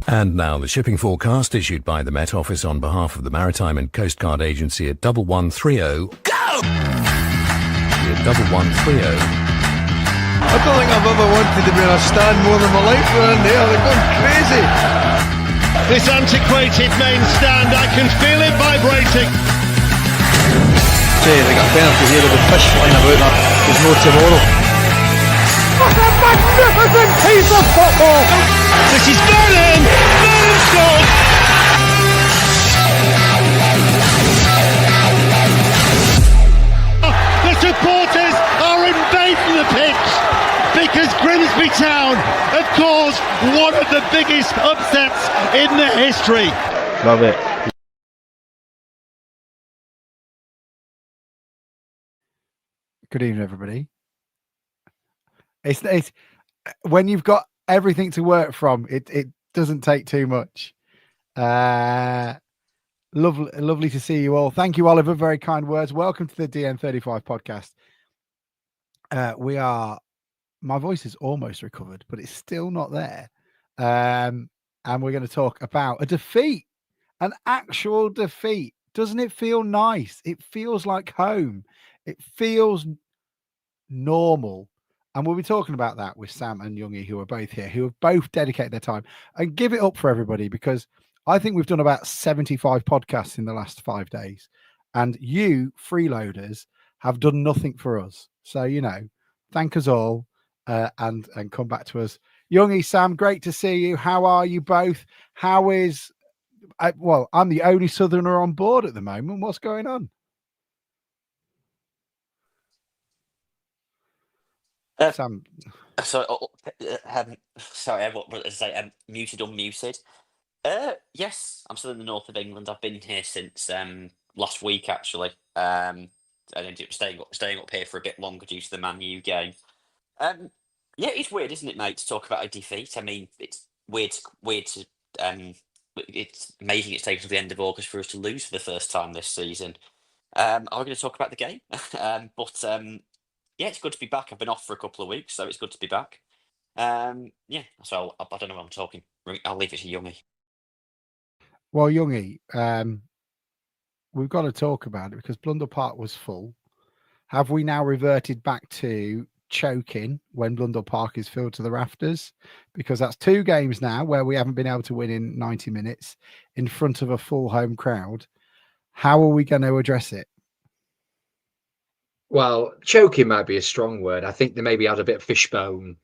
And now the shipping forecast issued by the Met Office on behalf of the Maritime and Coast Guard Agency at 1130. Go! At 1130. I don't think I've ever wanted to be in a stand more than my life around there. They're going crazy. This antiquated main stand, I can feel it vibrating. Say, they got a penalty here, there'll be fish flying about that. There's no tomorrow. What a magnificent piece of football! This is Vernon! Vernon scores! The supporters are invading the pitch because Grimsby Town have caused one of the biggest upsets in their history. Love it. Good evening, everybody. It's when you've got everything to work from, it doesn't take too much. Lovely to see you all. Thank you, Oliver. Very kind words. Welcome to the DN35 podcast. My voice is almost recovered, but it's still not there. And we're going to talk about a defeat, an actual defeat. Doesn't it feel nice? It feels like home. It feels normal. And we'll be talking about that with Sam and Youngie, who are both here, who have both dedicated their time. And give it up for everybody, because I think we've done about 75 podcasts in the last 5 days. And you, freeloaders, have done nothing for us. So, thank us all and come back to us. Youngie, Sam, great to see you. How are you both? How is... I'm the only Southerner on board at the moment. What's going on? Sam. Sorry, what was I say? Muted, unmuted. Yes, I'm still in the north of England. I've been here since last week, actually. I ended up staying up here for a bit longer due to the Man U game. Yeah, it's weird, isn't it, mate, to talk about a defeat? I mean, it's weird to it's amazing it's taken to the end of August for us to lose for the first time this season. Are we going to talk about the game? Yeah, it's good to be back. I've been off for a couple of weeks, so it's good to be back. Yeah, so I don't know what I'm talking. I'll leave it to Youngie. Well, Youngie, we've got to talk about it because Blundell Park was full. Have we now reverted back to choking when Blundell Park is filled to the rafters? Because that's 2 games now where we haven't been able to win in 90 minutes in front of a full home crowd. How are we going to address it? Well, choking might be a strong word. I think they maybe had a bit of fishbone,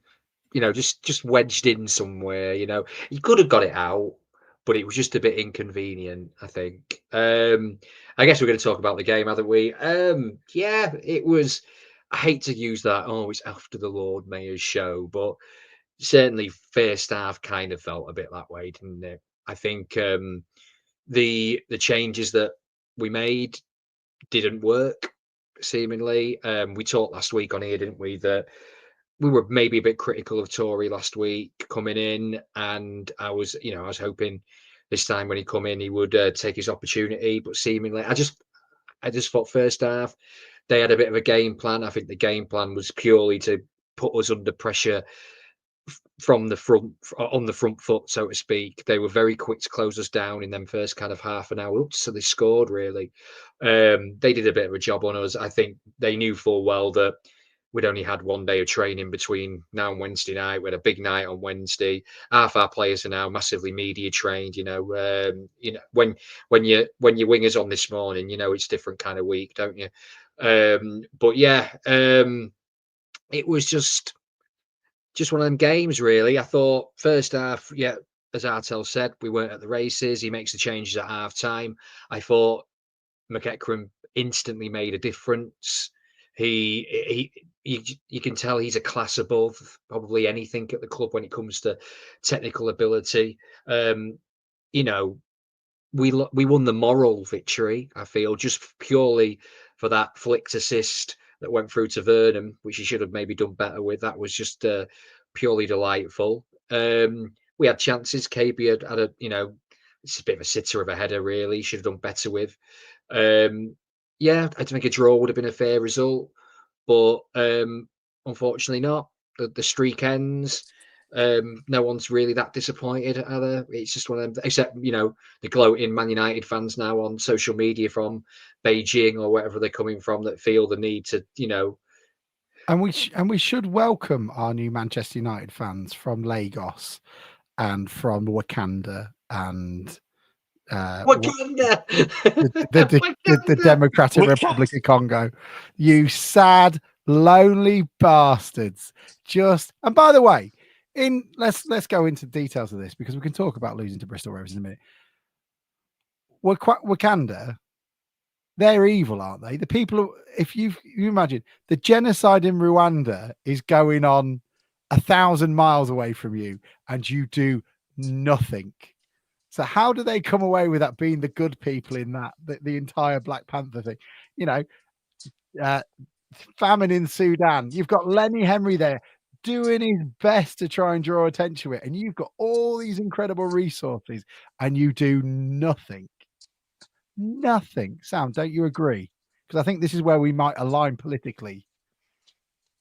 just wedged in somewhere. He could have got it out, but it was just a bit inconvenient, I think. I guess we're going to talk about the game, haven't we? Yeah, it was. I hate to use that. Oh, it's after the Lord Mayor's show, but certainly first half kind of felt a bit that way, didn't it? I think the changes that we made didn't work. Seemingly, we talked last week on here, didn't we, that we were maybe a bit critical of Tory last week coming in, and I was hoping this time when he come in he would take his opportunity, but seemingly I just thought first half they had a bit of a game plan. I think the game plan was purely to put us under pressure from the front, on the front foot, so to speak. They were very quick to close us down in them first kind of half an hour, so they scored really. They did a bit of a job on us. I think they knew full well that we'd only had 1 day of training between now and Wednesday night. We had a big night on Wednesday. Half our players are now massively media trained. When your wingers on this morning, it's different kind of week, don't you? But yeah, it was just one of them games, really. I thought first half, yeah, as Artel said, we weren't at the races. He makes the changes at half time. I thought McEachran instantly made a difference. You can tell he's a class above probably anything at the club when it comes to technical ability. We won the moral victory, I feel, just purely for that flicked assist that went through to Vernon, which he should have maybe done better with. That was just purely delightful. We had chances. KB had a, it's a bit of a sitter of a header, really. Should have done better with. Yeah, I think a draw would have been a fair result, but unfortunately not. The streak ends. No one's really that disappointed, are there? It's just one of them, except the gloating Man United fans now on social media from Beijing or wherever they're coming from that feel the need to, And we should welcome our new Manchester United fans from Lagos and from Wakanda and Wakanda. the Democratic Republic of Congo. You sad, lonely bastards. And by the way, let's go into details of this because we can talk about losing to Bristol Rovers in a minute. Wakanda, they're evil, aren't they? The people, if you imagine the genocide in Rwanda is going on 1,000 miles away from you and you do nothing. So how do they come away with that being the good people in that, the entire Black Panther thing? Famine in Sudan. You've got Lenny Henry there doing his best to try and draw attention to it. And you've got all these incredible resources and you do nothing. Nothing. Sam, don't you agree? Because I think this is where we might align politically.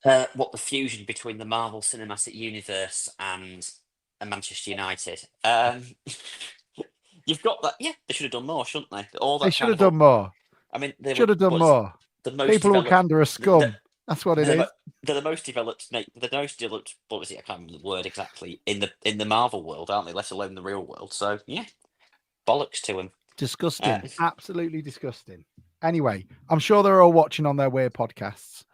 What the fusion between the Marvel Cinematic Universe and Manchester United? You've got that. Yeah, they should have done more, shouldn't they? They should have done more. I mean, they should have done more. The most people in Wakanda are scum. That's what it is. They're the most developed. What was it? I can't remember the word exactly in the Marvel world, aren't they? Let alone the real world. So yeah, bollocks to them. Disgusting. Absolutely disgusting. Anyway, I'm sure they're all watching on their weird podcasts.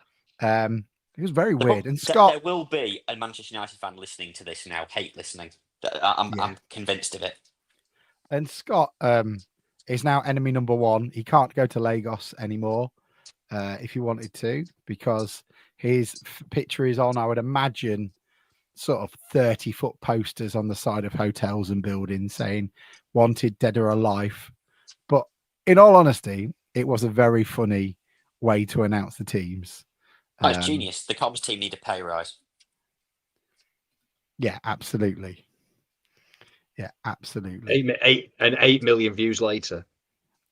It was very weird. And Scott, there will be a Manchester United fan listening to this now. Hate listening. I'm convinced of it. And Scott is now enemy number one. He can't go to Lagos anymore if he wanted to, because his picture is on, I would imagine, sort of 30-foot posters on the side of hotels and buildings saying wanted, dead or alive. But in all honesty, it was a very funny way to announce the teams. That's genius. The comms team need a pay rise. Yeah, absolutely. Yeah, absolutely. 8 million views later.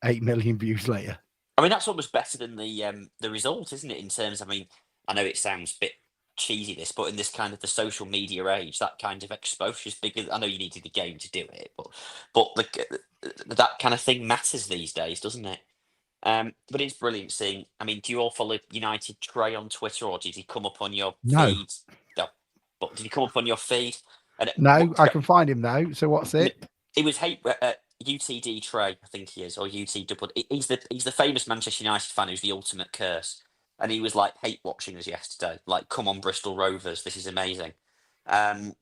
8 million views later. I mean, that's almost better than the result, isn't it? In terms, I mean, I know it sounds a bit cheesy, but in this kind of the social media age, that kind of exposure is bigger. I know you needed the game to do it, but that kind of thing matters these days, doesn't it? But it's brilliant seeing. I mean, do you all follow United Trey on Twitter, or did he come up on your feed? No, but did he come up on your feed? No, I can find him now. So what's it? It was UTD Trey, I think he is, or UT double. He's the famous Manchester United fan who's the ultimate curse, and he was like hate watching us yesterday. Like, come on, Bristol Rovers, this is amazing. They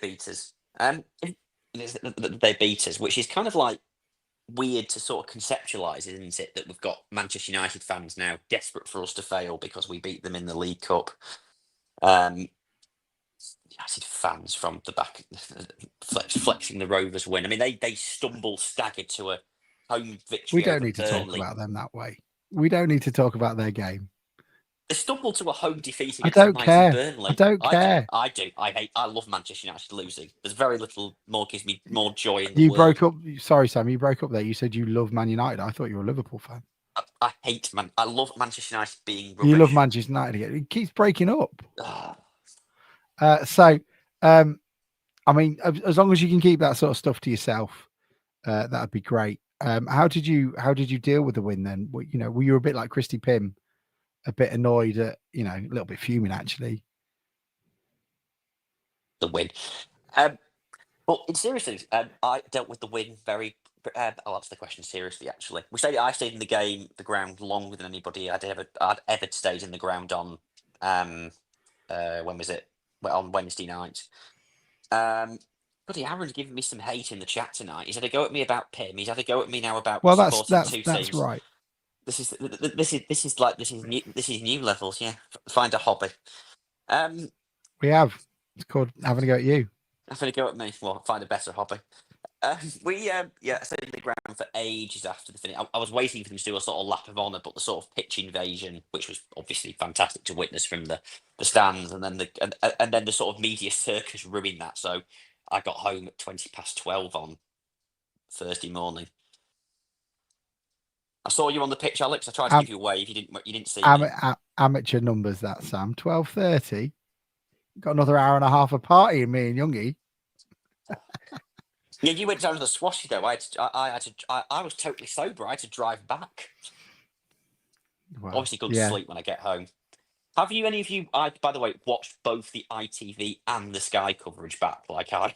beat us. They beat us, which is kind of like weird to sort of conceptualize, isn't it? That we've got Manchester United fans now desperate for us to fail because we beat them in the League Cup. United fans from the back flexing the Rovers win. I mean, they staggered to a home victory. We don't need to talk about them that way. We don't need to talk about their game. They stumbled to a home defeat I against don't care. Burnley. I don't care. I do. I love Manchester United losing. There's very little more gives me more joy in the world. Broke up. Sorry, Sam. You broke up there. You said you love Man United. I thought you were a Liverpool fan. I hate Man. I love Manchester United being rubbish. You love Manchester United again. It keeps breaking up. I mean, as long as you can keep that sort of stuff to yourself, that'd be great. How did you deal with the win then? Were you a bit like Christy Pym, a bit annoyed at, a little bit fuming actually? The win. Well, in seriousness, I dealt with the win very. I'll answer the question seriously. Actually, I stayed in the ground longer than anybody I'd ever stayed in the ground on. When was it? Well, on Wednesday night. Bloody Aaron's giving me some hate in the chat tonight. He's had a go at me about Pim. He's had a go at me now about supporting two teams. Right. This is new levels. Yeah, find a hobby. We have. It's called having a go at you. Having a go at me. Well, find a better hobby. I stayed in the ground for ages after the finish. I was waiting for them to do a sort of lap of honour, but the sort of pitch invasion, which was obviously fantastic to witness from the stands, and then the sort of media circus ruined that. So I got home at 12:20 on Thursday morning. I saw you on the pitch, Alex. I tried to give you a wave. You didn't see me. Amateur numbers, that Sam. 12:30. Got another hour and a half of partying, me and Youngie. Yeah, you went down to the Swashy though. I was totally sober. I had to drive back. Well, Obviously, couldn't yeah. sleep when I get home. Have you any of you? By the way, watched both the ITV and the Sky coverage back like I?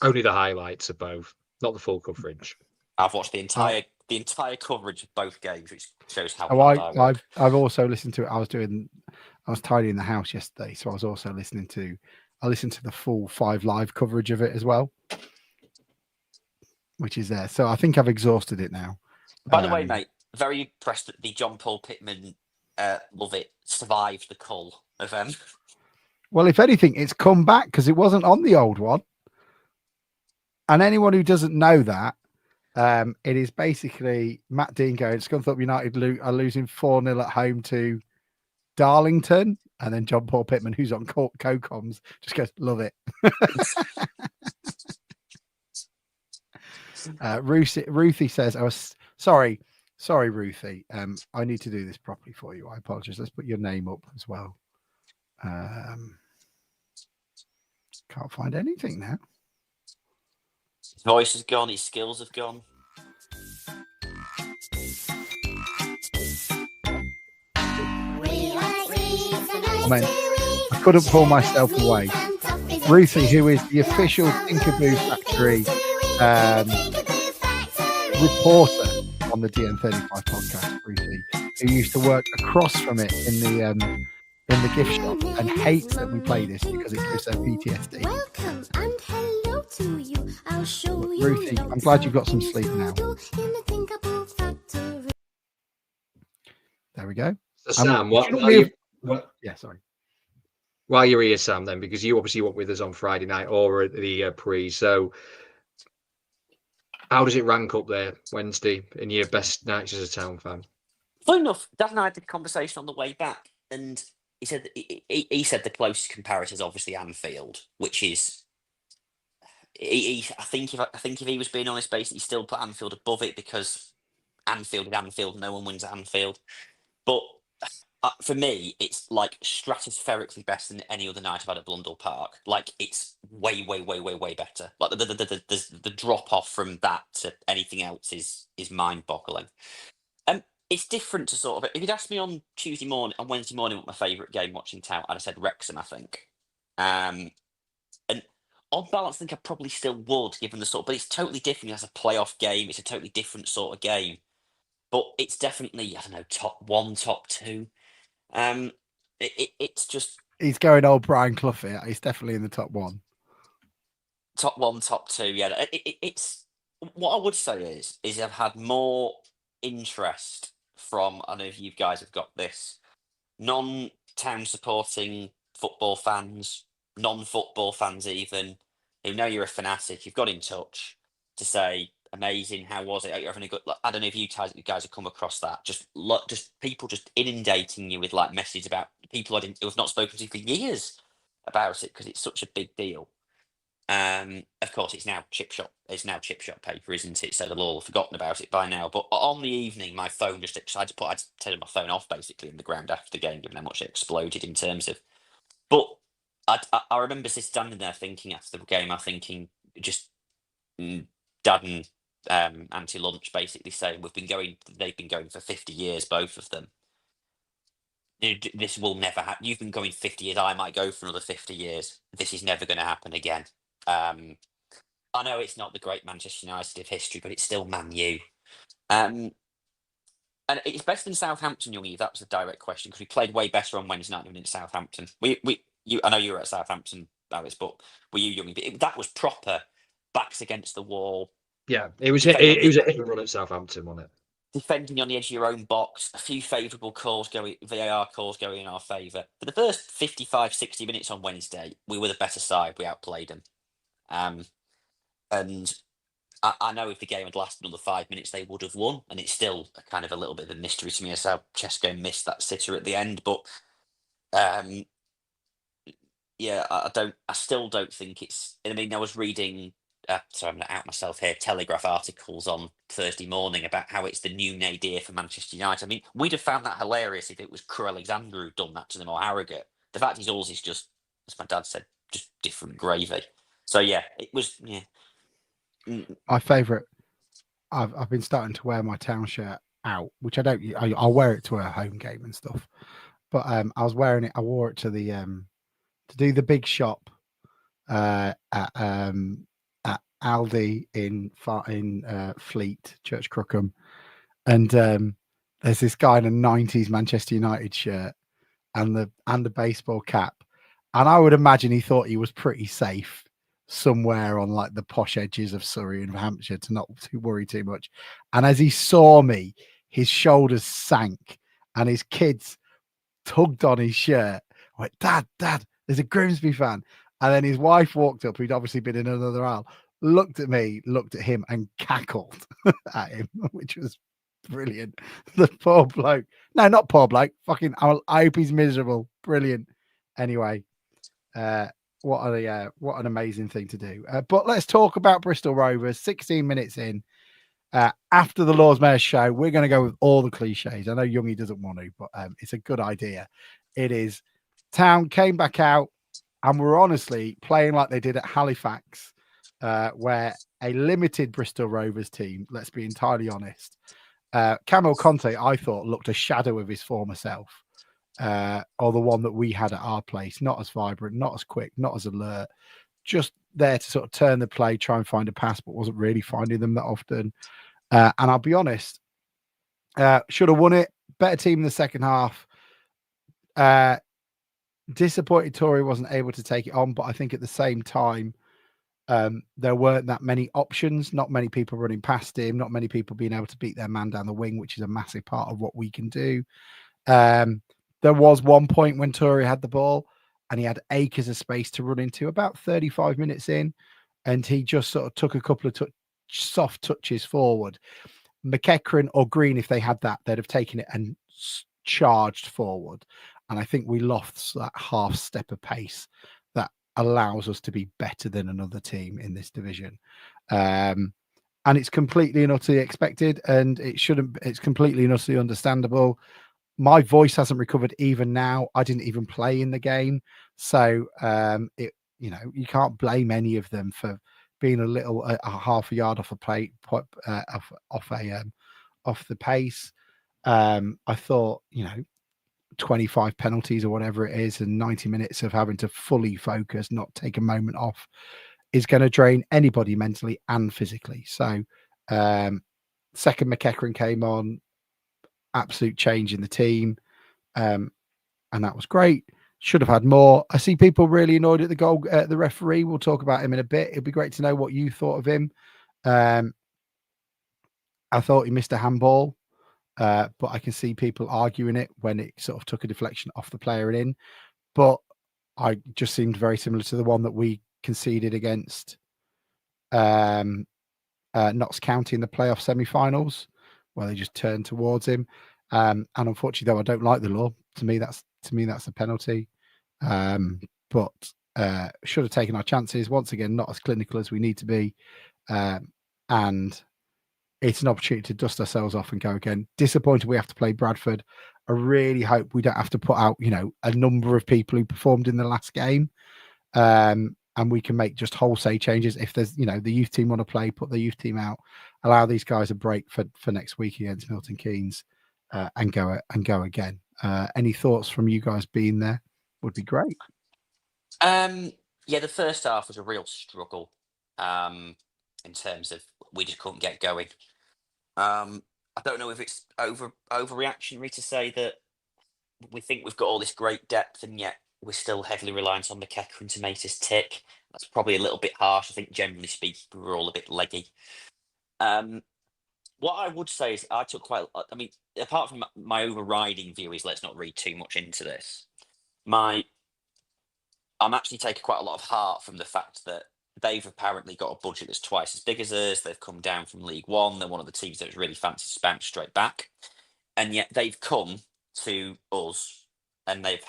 Only the highlights of both, not the full coverage. I've watched the entire coverage of both games, which shows how Oh, hard I work. I've also listened to it. I was tidying the house yesterday, so I was also listening to. I listened to the full 5 Live coverage of it as well, which is there. So I think I've exhausted it now. By the way, mate, very impressed that the John Paul Pittman love it survived the cull of Well, if anything, it's come back because it wasn't on the old one. And anyone who doesn't know that, it is basically Matt Dean going, Scunthorpe United are losing 4-0 at home to Darlington. And then John Paul Pittman, who's on co-coms, just goes, love it. Ruthie says, I was sorry, Ruthie. I need to do this properly for you. I apologize. Let's put your name up as well. Can't find anything now. his voice has gone, his skills have gone. I couldn't pull myself away. Ruthie, who is the official Tinkerboo Factory reporter on the DN35 podcast, Ruthie, who used to work across from it in the gift shop and hates that we play this because it gives her PTSD. Welcome and hello to you. I'll show you. Ruthie, I'm glad you've got some sleep now. There we go. So Sam, Yeah, sorry. While you're here, Sam, then, because you obviously weren't with us on Friday night or at the pre, so how does it rank up there Wednesday in your best nights as a Town fan? Funny enough, Dad and I had the conversation on the way back, and he said he said the closest comparator is obviously Anfield, which is I think if he was being honest, basically still put Anfield above it because Anfield is Anfield, no one wins at Anfield. But for me, it's like stratospherically better than any other night I've had at Blundell Park. Like it's way better. Like the drop off from that to anything else is mind boggling. It's different to sort of. If you'd asked me on Wednesday morning, what my favourite game watching Town, I'd have said Wrexham, I think. And on balance, I think I probably still would, given the sort. But it's totally different as a playoff game. It's a totally different sort of game. But it's definitely, I don't know, top 1, top 2. It's just he's going old Brian Clough here. He's definitely in the top 1. Top 1, top 2. Yeah, it's what I would say is I've had more interest from. I don't know if you guys have got this. Non-Town supporting football fans, non-football fans even, who know you're a fanatic. You've got in touch to say, amazing. How was it? Are you having a good? I don't know if you guys have come across that. Just people just inundating you with like messages about people who have not spoken to for years about it because it's such a big deal. Of course, it's now chip shop. It's now chip shop paper, isn't it? So they'll all have forgotten about it by now. But on the evening, my phone just I'd turned my phone off basically in the ground after the game, given how much it exploded in terms of. But I remember standing there thinking after the game, just Dad and Auntie Lunch basically saying they've been going for 50 years, both of them. This will never happen. You've been going 50 years. I might go for another 50 years. This is never going to happen again. I know it's not the great Manchester United of history, but it's still Man U. And it's better than Southampton, Youngie, if that was a direct question, because we played way better on Wednesday night than in Southampton. I know you were at Southampton, Alice, but were you, Youngie? But that was proper backs against the wall. Yeah, it was a hit and run at Southampton, wasn't it? Defending on the edge of your own box, a few favourable VAR calls going in our favour. For the first 55, 60 minutes on Wednesday, we were the better side. We outplayed them. And I know if the game had lasted another 5 minutes, they would have won. And it's still kind of a little bit of a mystery to me as how Chesko missed that sitter at the end. But yeah, I still don't think it's. I mean, I was reading. Sorry, I'm going to out myself here. Telegraph articles on Thursday morning about how it's the new nadir for Manchester United. I mean, we'd have found that hilarious if it was Crew Alexander who'd done that to them or Harrogate. the fact is all is just, as my dad said, just different gravy. So yeah, it was My favourite. I've been starting to wear my Town shirt out, which I don't. I'll wear it to a home game and stuff. But I was wearing it. I wore it to the to do the big shop at Aldi in Fleet, Church Crookham, and there's this guy in a '90s Manchester United shirt and the baseball cap, and I would imagine he thought he was pretty safe somewhere on like the posh edges of Surrey and Hampshire to not to worry too much. And as he saw me, his shoulders sank, and his kids tugged on his shirt. I went, Dad, there's a Grimsby fan. And then his wife walked up, who'd obviously been in another aisle, looked at me, looked at him, and cackled at him, which was brilliant. The poor bloke. No, not poor bloke. Fucking, I hope he's miserable. Brilliant. Anyway, what an amazing thing to do. But let's talk about Bristol Rovers. 16 minutes in. After the Lord's Mayor's show, we're going to go with all the cliches. I know Youngie doesn't want to, but it's a good idea. It is. Town came back out and were honestly playing like they did at Halifax, where a limited Bristol Rovers team, let's be entirely honest, Camille Conte, I thought, looked a shadow of his former self, or the one that we had at our place. Not as vibrant, not as quick, not as alert, just there to sort of turn the play, try and find a pass, but wasn't really finding them that often. And I'll be honest, should have won it. Better team in the second half. Disappointed Tory wasn't able to take it on, but I think at the same time, there weren't that many options, not many people running past him, not many people being able to beat their man down the wing, which is a massive part of what we can do. There was one point when Tory had the ball and he had acres of space to run into about 35 minutes in, and he just sort of took a couple of soft touches forward. McEachran or Green, if they had that, they'd have taken it and charged forward. And I think we lost that half step of pace that allows us to be better than another team in this division. And it's completely and utterly expected, and it's completely and utterly understandable. My voice hasn't recovered even now. I didn't even play in the game. So, you can't blame any of them for being a half a yard off a plate, off the pace. I thought, 25 penalties or whatever it is, and 90 minutes of having to fully focus, not take a moment off, is going to drain anybody mentally and physically. So, second McEachran came on, absolute change in the team, and that was great. Should have had more. I see people really annoyed at the goal, the referee. We'll talk about him in a bit. It'd be great to know what you thought of him. I thought he missed a handball. But I can see people arguing it when it sort of took a deflection off the player and in. But I just seemed very similar to the one that we conceded against Notts County in the playoff semi-finals, where they just turned towards him. And unfortunately, though, I don't like the law. To me, that's a penalty. But should have taken our chances. Once again, not as clinical as we need to be. And it's an opportunity to dust ourselves off and go again. Disappointed we have to play Bradford. I really hope we don't have to put out, a number of people who performed in the last game. And we can make just wholesale changes. If there's, the youth team want to play, put the youth team out, allow these guys a break for next week against Milton Keynes, and go again. Any thoughts from you guys being there would be great. Yeah, the first half was a real struggle in terms of we just couldn't get going. I don't know if it's overreactionary to say that we think we've got all this great depth and yet we're still heavily reliant on McEachran to make us tick. That's probably a little bit harsh. I think generally speaking, we're all a bit leggy. What I would say is I took apart from my overriding view is let's not read too much into this. I'm actually taking quite a lot of heart from the fact that they've apparently got a budget that's twice as big as us. They've come down from League One. They're one of the teams that was really fancy to bounce straight back. And yet they've come to us and they've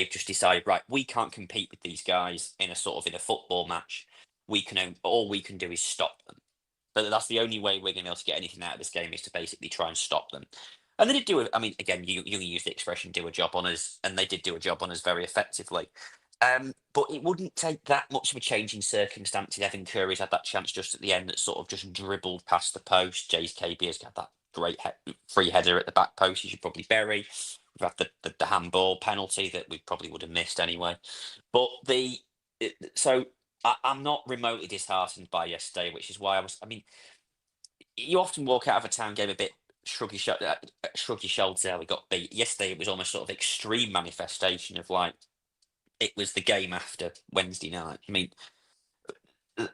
just decided, right, we can't compete with these guys in a football match. All we can do is stop them. But that's the only way we're going to be able to get anything out of this game is to basically try and stop them. And they did do it. I mean, again, you use the expression "do a job on us," and they did do a job on us very effectively. But it wouldn't take that much of a change in circumstances. Evan Curry's had that chance just at the end that sort of just dribbled past the post. JKB has got that great free header at the back post. You should probably bury. We've had the handball penalty that we probably would have missed anyway. But so I'm not remotely disheartened by yesterday, which is why I mean, you often walk out of a town game a bit shrug your shoulders how we got beat. Yesterday it was almost sort of extreme manifestation of like it was the game after Wednesday night. I mean,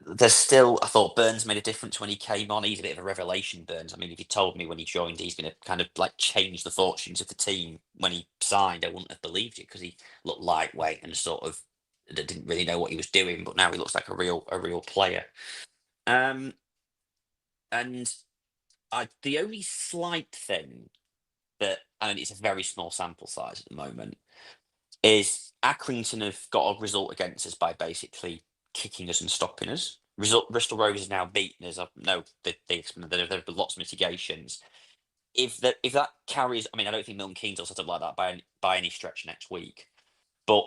there's still, I thought Burns made a difference when he came on. He's a bit of a revelation, Burns. I mean, if you told me when he joined he's going to kind of like change the fortunes of the team when he signed, I wouldn't have believed you because he looked lightweight and sort of didn't really know what he was doing. But now he looks like a real player. And the only slight thing that, I mean, it's a very small sample size at the moment, is Accrington have got a result against us by basically kicking us and stopping us. Bristol Rovers has now beaten us. I know there have been lots of mitigations. If that carries, I mean, I don't think Milton Keynes will set up like that by any stretch next week. But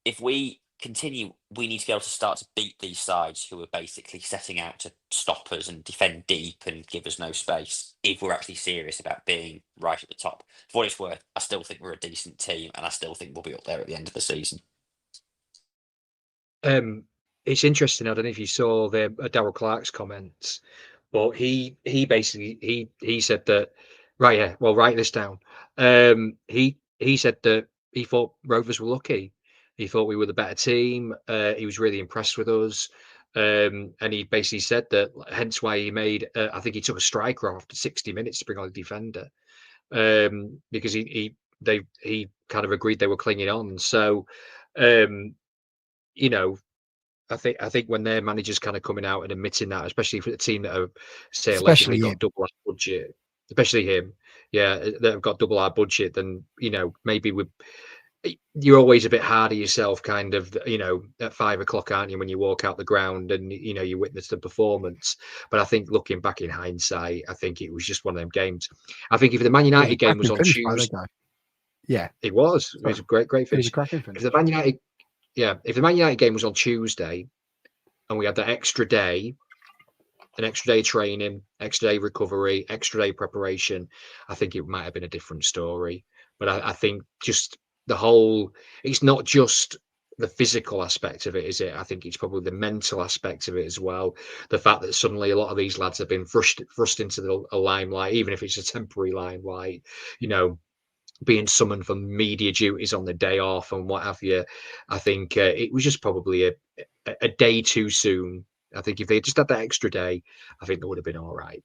if we continue, we need to be able to start to beat these sides who are basically setting out to stop us and defend deep and give us no space if we're actually serious about being right at the top. For what it's worth, I still think we're a decent team and I still think we'll be up there at the end of the season. It's interesting. I don't know if you saw the Darryl Clark's comments, but he basically he said that, right, yeah, well, write this down. He said that he thought Rovers were lucky. He thought we were the better team. He was really impressed with us. And he basically said that, hence why he made, I think he took a striker after 60 minutes to bring on a defender, because he kind of agreed they were clinging on. So, you know, I think when their managers kind of coming out and admitting that, especially for the team that have, say, allegedly got double our budget, especially him, yeah, that have got double our budget, then, maybe you're always a bit hard on yourself, kind of, at 5 o'clock, aren't you, when you walk out the ground and, you witness the performance. But I think looking back in hindsight, I think it was just one of them games. I think if the Man United game was on Tuesday, yeah, it was a great finish. If the Man United game was on Tuesday and we had that extra day, an extra day training, extra day recovery, extra day preparation, I think it might have been a different story. But I think just it's not just the physical aspect of it, is it? I think it's probably the mental aspect of it as well. The fact that suddenly a lot of these lads have been thrust into the limelight, even if it's a temporary limelight, being summoned for media duties on the day off and what have you. I think it was just probably a day too soon. I think if they just had that extra day, I think they would have been all right.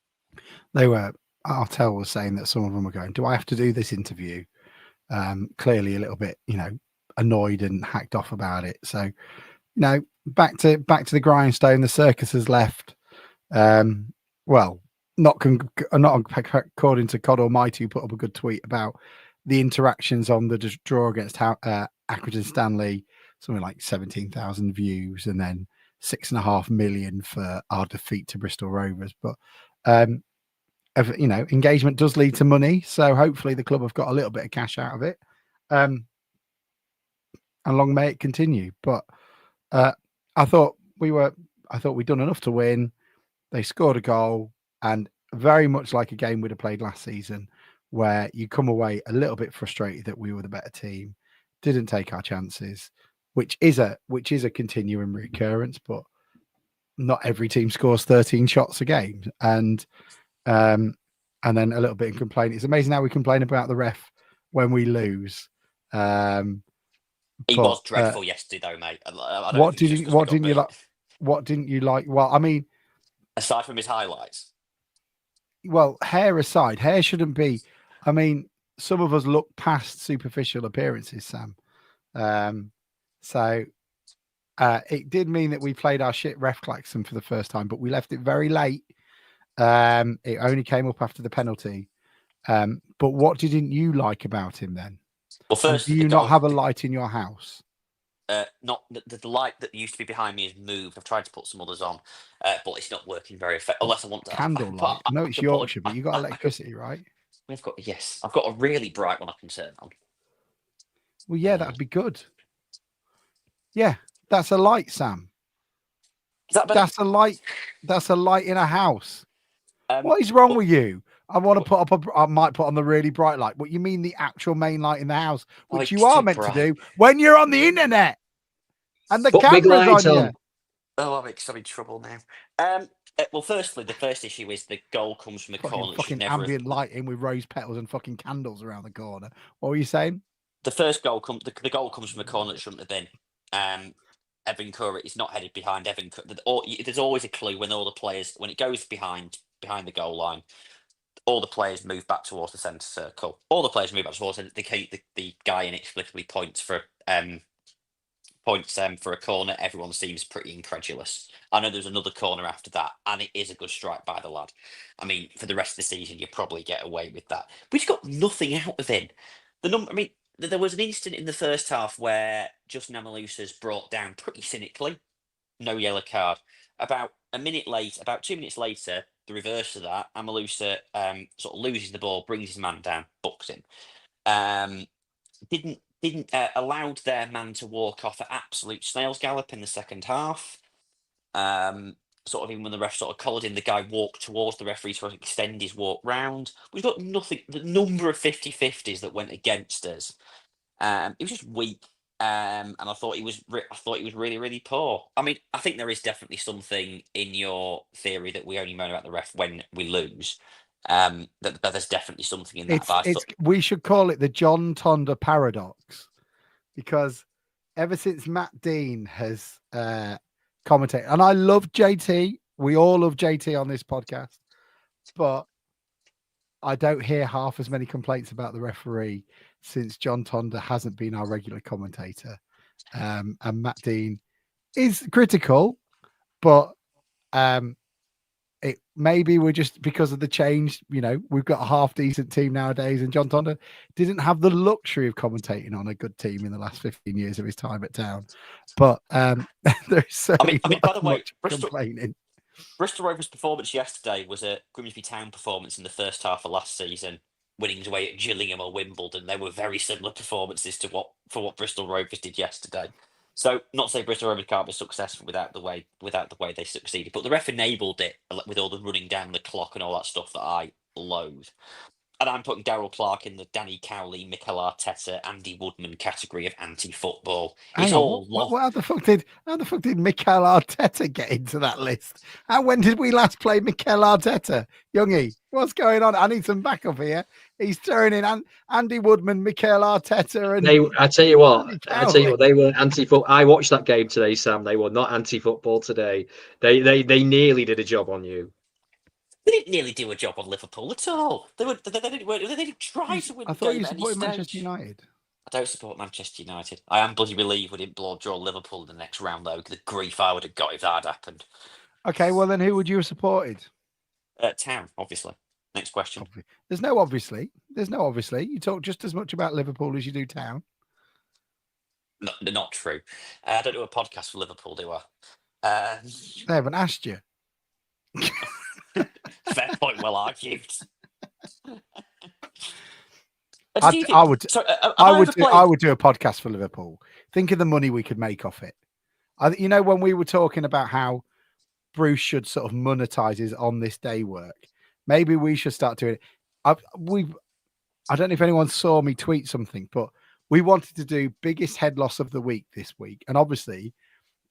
They were. Artell was saying that some of them were going, do I have to do this interview? Clearly a little bit, annoyed and hacked off about it. So, back to the grindstone. The circus has left. Well, not according to God Almighty, who put up a good tweet about the interactions on the draw against Accrington Stanley, something like 17,000 views, and then 6.5 million for our defeat to Bristol Rovers. But engagement does lead to money, so hopefully the club have got a little bit of cash out of it, and long may it continue. But I thought we'd done enough to win. They scored a goal, and very much like a game we'd have played last season, where you come away a little bit frustrated that we were the better team, didn't take our chances, which is a continuing recurrence. But not every team scores 13 shots a game, and then a little bit in complaint. It's amazing how we complain about the ref when we lose. He was dreadful yesterday, though, mate. What didn't you like? What didn't you like? Well, I mean, aside from his highlights. Well, hair aside, hair shouldn't be. I mean, some of us look past superficial appearances, Sam. So it did mean that we played our shit ref klaxon for the first time, but we left it very late. It only came up after the penalty. But what didn't you like about him then? Well, first, do you not have a light in your house? Not the light that used to be behind me has moved. I've tried to put some others on, but it's not working very effectively. Unless I want to candle light. No, it's Yorkshire, but you got electricity, right? I've got a really bright one I can turn on. Well, yeah, that'd be good. Yeah, that's a light, Sam. Is that better? That's a light. That's a light in a house. Um, What is wrong but- with you? I want to put up I might put on the really bright light. What you mean the actual main light in the house, which it's you are too meant bright. to do when you're on the internet and the Put big camera's lights on on. you. Oh, I'm in trouble now. Well, firstly, the first issue is the goal comes from a corner. Fucking ambient lighting with rose petals and fucking candles around the corner. What were you saying? The first goal the goal comes from a corner that shouldn't have been. Evan Curry is not headed behind Evan. There's always a clue when when it goes behind the goal line, all the players move back towards the centre circle. All the players move back towards the guy inexplicably points for a corner. Everyone seems pretty incredulous. I know there's another corner after that, and it is a good strike by the lad. I mean, for the rest of the season, you probably get away with that. But he's got nothing out of him. There was an instant in the first half where Justin Amalusa's brought down pretty cynically. No yellow card. About 2 minutes later, the reverse of that, Amalusa sort of loses the ball, brings his man down, books him. Didn't allowed their man to walk off at absolute snail's gallop in the second half. Sort of even when the ref sort of collared him, the guy walked towards the referee to extend his walk round. We've got nothing. The number of 50-50s that went against us. It was just weak. And I thought he was really, really poor. I mean, I think there is definitely something in your theory that we only moan about the ref when we lose. That there's definitely something in that. We should call it the John Tonda paradox, because ever since Matt Dean has commentated, and I love JT, we all love JT on this podcast, but I don't hear half as many complaints about the referee since John Tonda hasn't been our regular commentator. And Matt Dean is critical, but maybe we're just, because of the change, we've got a half decent team nowadays, and John Tonda didn't have the luxury of commentating on a good team in the last 15 years of his time at Town. But there's certainly by the way, complaining. Bristol Rovers' performance yesterday was a Grimsby Town performance in the first half of last season, winning away at Gillingham or Wimbledon. They were very similar performances to what Bristol Rovers did yesterday. So, not to say Bristol Rovers can't be successful without the way they succeeded, but the ref enabled it with all the running down the clock and all that stuff that I loathe. And I'm putting Darryl Clark in the Danny Cowley, Mikel Arteta, Andy Woodman category of anti-football. How the fuck did Mikel Arteta get into that list? When did we last play Mikel Arteta? Youngie, what's going on? I need some backup here. He's throwing in Andy Woodman, Mikel Arteta, and I tell you what, they were anti-football. I watched that game today, Sam. They were not anti-football today. They nearly did a job on you. They didn't nearly do a job on Liverpool at all. They didn't try to win. I thought you supported Manchester United. I don't support Manchester United. I am bloody relieved we didn't draw Liverpool in the next round, though. The grief I would have got if that had happened. Okay, well then, who would you have supported? Town, obviously. Next question. There's no obviously. You talk just as much about Liverpool as you do Town. Not true. I don't do a podcast for Liverpool, do I? They haven't asked you. Fair point, well argued. I would do a podcast for Liverpool. Think of the money we could make off it. When we were talking about how Bruce should sort of monetize his on this day work, maybe we should start doing it. I don't know if anyone saw me tweet something, but we wanted to do biggest head loss of the week this week, and obviously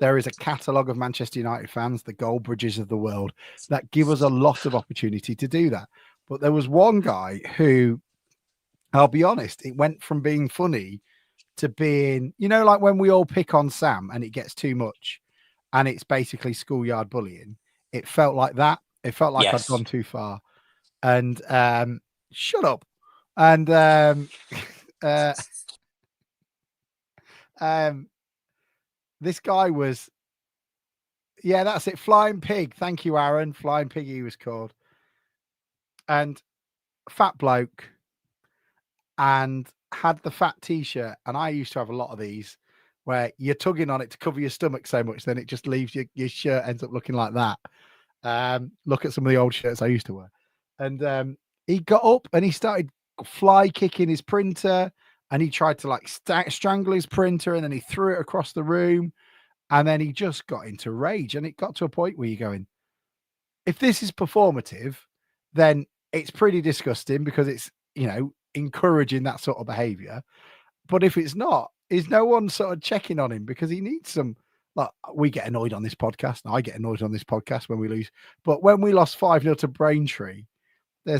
there is a catalogue of Manchester United fans, the Goldbridges of the world, that give us a lot of opportunity to do that. But there was one guy who, I'll be honest, it went from being funny to being, like when we all pick on Sam and it gets too much and it's basically schoolyard bullying. It felt like that. It felt like I'd gone too far. And shut up. And this guy was, that's it. Flying Pig. Thank you, Aaron. Flying Pig, he was called. And fat bloke, and had the fat t-shirt. And I used to have a lot of these where you're tugging on it to cover your stomach so much, then it just leaves your shirt ends up looking like that. Look at some of the old shirts I used to wear. And he got up and he started fly kicking his printer, and he tried to like strangle his printer, and then he threw it across the room, and then he just got into rage. And it got to a point where you're going, if this is performative, then it's pretty disgusting because it's, encouraging that sort of behavior. But if it's not, is no one sort of checking on him because he needs some, like, we get annoyed on this podcast, and I get annoyed on this podcast when we lose. But when we lost 5-0 to Braintree, there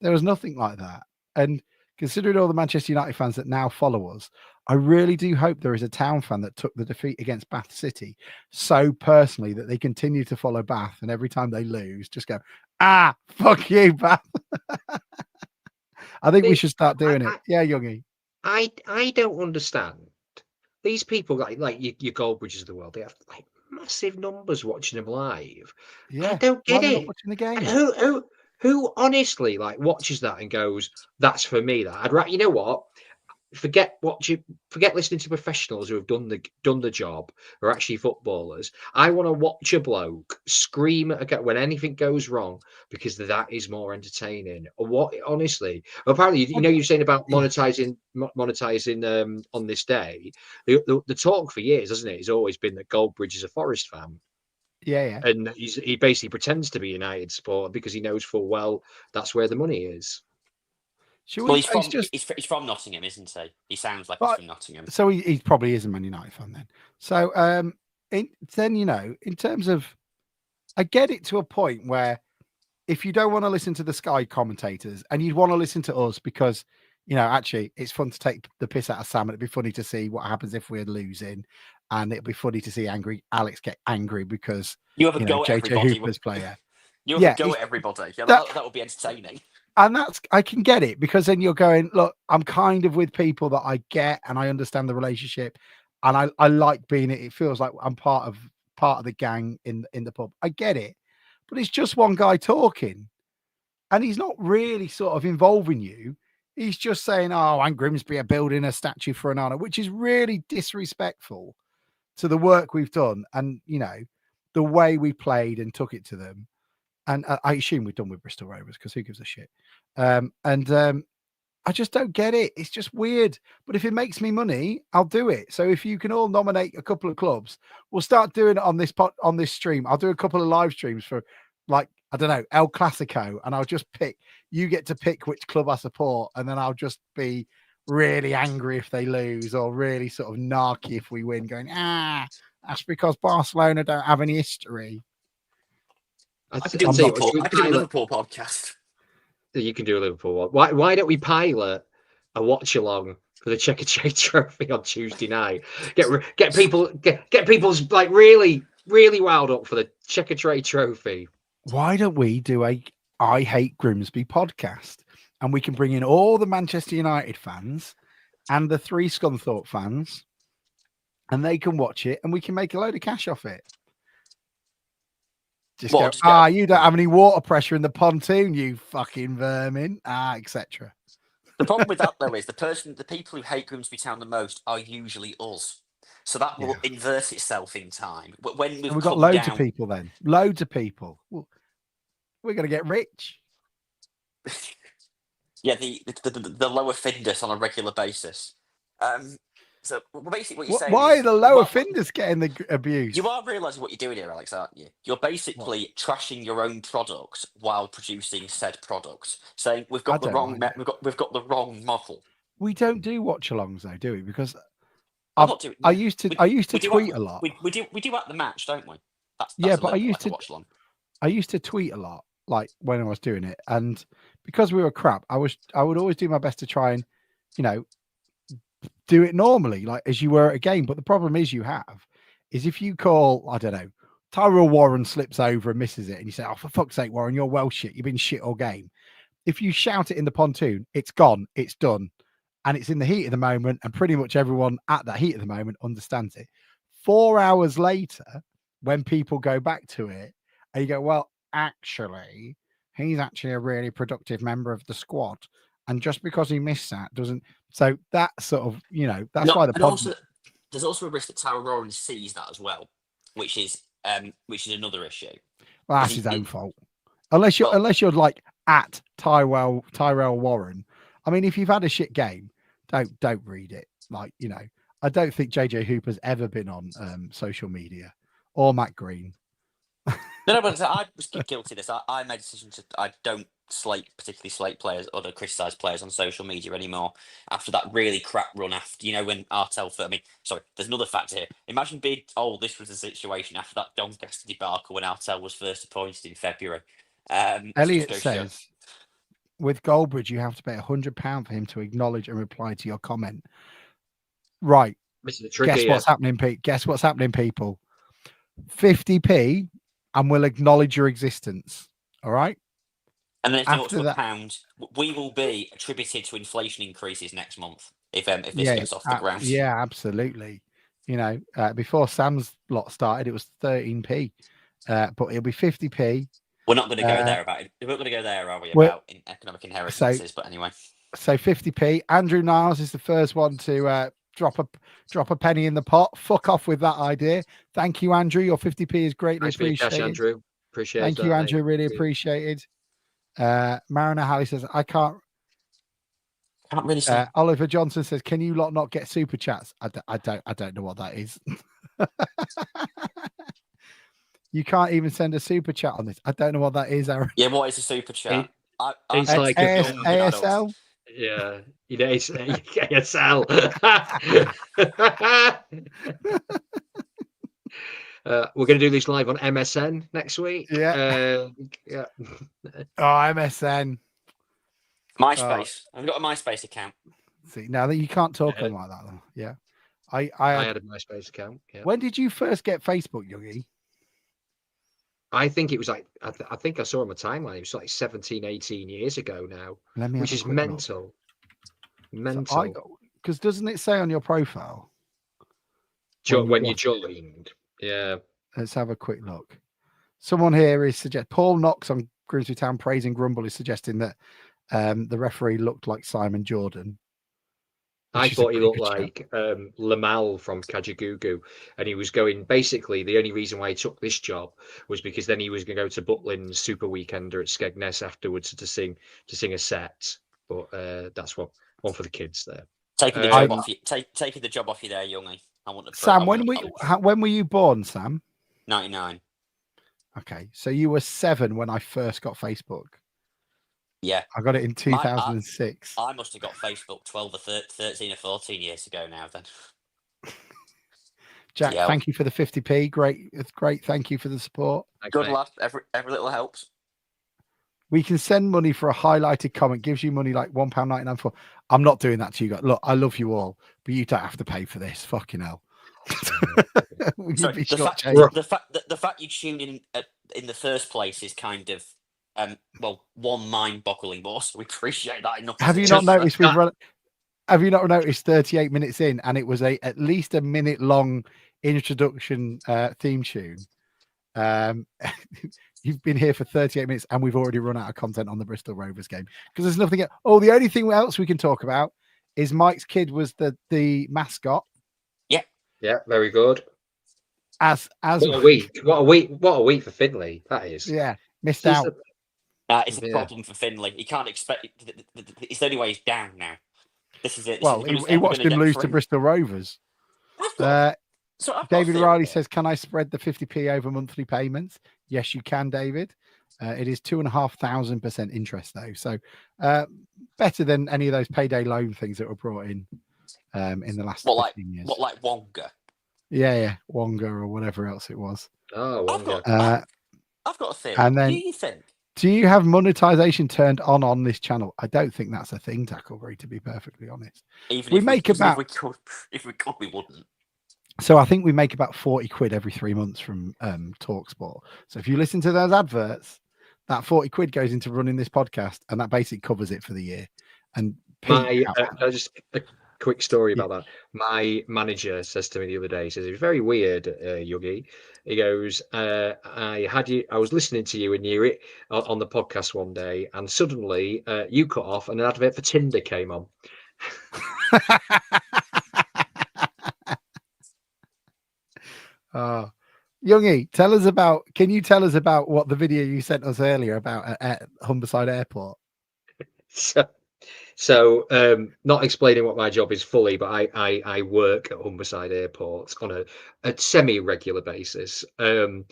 was nothing like that. And considering all the Manchester United fans that now follow us, I really do hope there is a Town fan that took the defeat against Bath City so personally that they continue to follow Bath, and every time they lose, just go, fuck you, Bath. I think we should start doing it. Yeah, Youngie. I don't understand. These people, like your Goldbridges of the world, they have like massive numbers watching them live. Yeah, I don't get why are they it. not watching the game? And who honestly like watches that and goes, "That's for me." That I'd rather, you know what? Forget listening to professionals who have done the job, who are actually footballers. I want to watch a bloke scream when anything goes wrong, because that is more entertaining. What, honestly, apparently, you're saying about monetizing on this day. The talk for years, hasn't it? Has always been that Goldbridge is a Forest fan. Yeah. And he basically pretends to be a United supporter because he knows full well that's where the money is. Well, he's from Nottingham, isn't he? He sounds like he's from Nottingham. So he probably is a Man United fan then. So in terms of, I get it to a point where if you don't want to listen to the Sky commentators and you'd want to listen to us because, actually it's fun to take the piss out of Sam, and it'd be funny to see what happens if we're losing, and it'd be funny to see angry Alex get angry because you have a go at JJ everybody. Hooper's player. You have a go at everybody. Yeah, that would be entertaining. And I can get it, because then you're going, look, I'm kind of with people that I get and I understand the relationship, and I like being it. It feels like I'm part of the gang in the pub. I get it, but it's just one guy talking, and he's not really sort of involving you. He's just saying, "Oh, and Grimsby are building a statue for Onana," which is really disrespectful to the work we've done and the way we played and took it to them. And I assume we're done with Bristol Rovers because who gives a shit? I just don't get it. It's just weird. But if it makes me money, I'll do it. So if you can all nominate a couple of clubs, we'll start doing it on this stream. I'll do a couple of live streams for, like, I don't know, El Clasico, and I'll just pick. You get to pick which club I support, and then I'll just be really angry if they lose, or really sort of narky if we win, going, that's because Barcelona don't have any history. I could do a Liverpool podcast. You can do a Liverpool one. Why don't we pilot a watch along for the Checker Trade Trophy on Tuesday night? Get people's like really wound up for the Checker Trade Trophy. Why don't we do a I Hate Grimsby podcast, and we can bring in all the Manchester United fans and the 3 Scunthorpe fans, and they can watch it, and we can make a load of cash off it. You don't have any water pressure in the pontoon, you fucking vermin, etc. The problem with that, though, is the people who hate Grimsby Town the most are usually us. So that will invert itself in time. When we've got loads of people then. Loads of people. We're going to get rich. Yeah, the lower Findus on a regular basis. So basically what you're saying why is, are the lower Findus getting the abuse? You are realising what you're doing here, Alex, aren't you? You're basically trashing your own product while producing said product, saying we've got the wrong model. We don't do watch-alongs though, do we? Because I used to tweet a lot. We do at the match, don't we? That's but I used to tweet a lot, like when I was doing it, and because we were crap, I would always do my best to try and, do it normally, like as you were at a game. But the problem is if you call, I don't know, Tyrell Warren slips over and misses it, and you say, "Oh, for fuck's sake, Warren, you're well shit. You've been shit all game." If you shout it in the pontoon, it's gone, it's done, and it's in the heat of the moment, and pretty much everyone at that heat of the moment understands it. 4 hours later, when people go back to it, and you go, "Well, actually, he's actually a really productive member of the squad," and just because he missed that doesn't. So that sort of, that's why there's also a risk that Tyrell Warren sees that as well, which is another issue. Well, that's his own fault. Unless you're like at Tyrell Warren. I mean, if you've had a shit game, don't read it. Like, you know, I don't think JJ Hooper's ever been on social media, or Matt Green. No, but I was guilty of this. I made a decision I don't particularly slate players or criticise players on social media anymore after that really crap run after, you know, when there's another factor here. Imagine being told this was the situation after that Doncaster debacle when Artell was first appointed in February. Elliot says, with Goldbridge, you have to pay £100 for him to acknowledge and reply to your comment. Right. Guess what's happening, Pete? Guess what's happening, people? 50p and we'll acknowledge your existence. All right. And then if they go up to £1, we will be attributed to inflation increases next month if this gets off the ground. Yeah, absolutely. You know, before Sam's lot started, it was 13p, but it'll be 50p. We're not going to go there about it. We're not going to go there, are we? About economic inheritances, but anyway. So 50p. Andrew Niles is the first one to drop a penny in the pot. Fuck off with that idea. Thank you, Andrew. Your 50p is greatly appreciated. Cash, Andrew. Appreciate it. Thank you, Andrew. Mate. Really appreciated. Mariner Halley says, I can't really see. Oliver Johnson says, can you lot not get super chats? I don't know what that is. You can't even send a super chat on this. I don't know what that is, Aaron. Yeah, what is a super chat? It's like ASL. Yeah, you know, it's ASL. We're going to do this live on MSN next week. Yeah. Yeah. Oh, MSN. MySpace. I've got a MySpace account. See, now that you can't talk on like that, though. Yeah. I had a MySpace account. Yeah. When did you first get Facebook, Yogi? I think it was like, I think I saw on my timeline, it was like 17, 18 years ago now, which is mental. Mental. Because doesn't it say on your profile? When you joined. Yeah. Let's have a quick look. Someone here is Paul Knox on Grimsby Town praising Grumble is suggesting that the referee looked like Simon Jordan. I thought he looked like Lamal from Kajagoogoo, and he was going. Basically, the only reason why he took this job was because then he was going to go to Butlin's Super Weekender at Skegness afterwards to sing a set. But that's one for the kids there. Taking the job off you. Taking the job off you there, Youngie. I want to. Sam, when were you born, Sam? 99. Okay, so you were 7 when I first got Facebook. Yeah. I got it in 2006. I must have got Facebook 12 or 13 or 14 years ago now then. Jack, thank you for the 50p. Great. It's great. Thank you for the support. Good lad. Every little helps. We can send money for a highlighted comment. Gives you money like £1.99 for. I'm not doing that to you guys. Look, I love you all, but you don't have to pay for this. Fucking hell. The fact you tuned in the first place is kind of one mind-boggling more, so we appreciate that enough. Have you not noticed have you not noticed 38 minutes in and it was at least a minute long introduction theme tune? You've been here for 38 minutes and we've already run out of content on the Bristol Rovers game because there's nothing. The only thing else we can talk about is Mike's kid was the mascot. Yeah, very good. As what a week for Finley that is. Yeah, missed out. It's a problem for Finley. He can't expect it. It's the only way he's down now. This is it. He watched him lose to Bristol Rovers. David Riley says, can I spread the 50p over monthly payments? Yes, you can, David. It is 2,500% interest, though. So better than any of those payday loan things that were brought in the last 15 years. What, like Wonga? Yeah. Wonga or whatever else it was. Oh, Wonga. I've got a theory. And then, do you have monetization turned on this channel? I don't think that's a thing, Tackleberry, to be perfectly honest. If we could, we wouldn't. So I think we make about 40 quid every 3 months from TalkSport. So if you listen to those adverts, that 40 quid goes into running this podcast, and that basically covers it for the year. And just a quick story about that. My manager says to me the other day, he says, it's very weird, Yogi. He goes, I was listening to you and you it on the podcast one day, and suddenly you cut off and an advert for Tinder came on. Youngie, can you tell us about what the video you sent us earlier about at Humberside Airport? So, not explaining what my job is fully, but I work at Humberside Airport on a semi-regular basis. And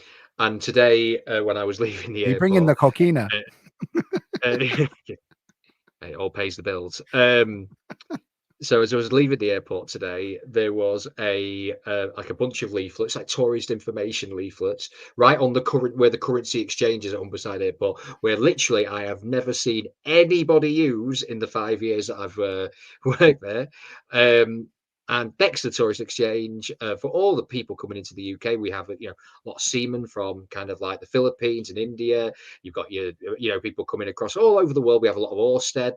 today, when I was leaving the You bring in the airport, coquina. it all pays the bills. So as I was leaving the airport today, there was a like a bunch of leaflets, like tourist information leaflets, right on the where the currency exchange is at Humberside Airport, where literally I have never seen anybody use in the 5 years that I've worked there. And next to the tourist exchange, for all the people coming into the UK, we have a lot of seamen from kind of like the Philippines and India. You've got your people coming across all over the world. We have a lot of Orsted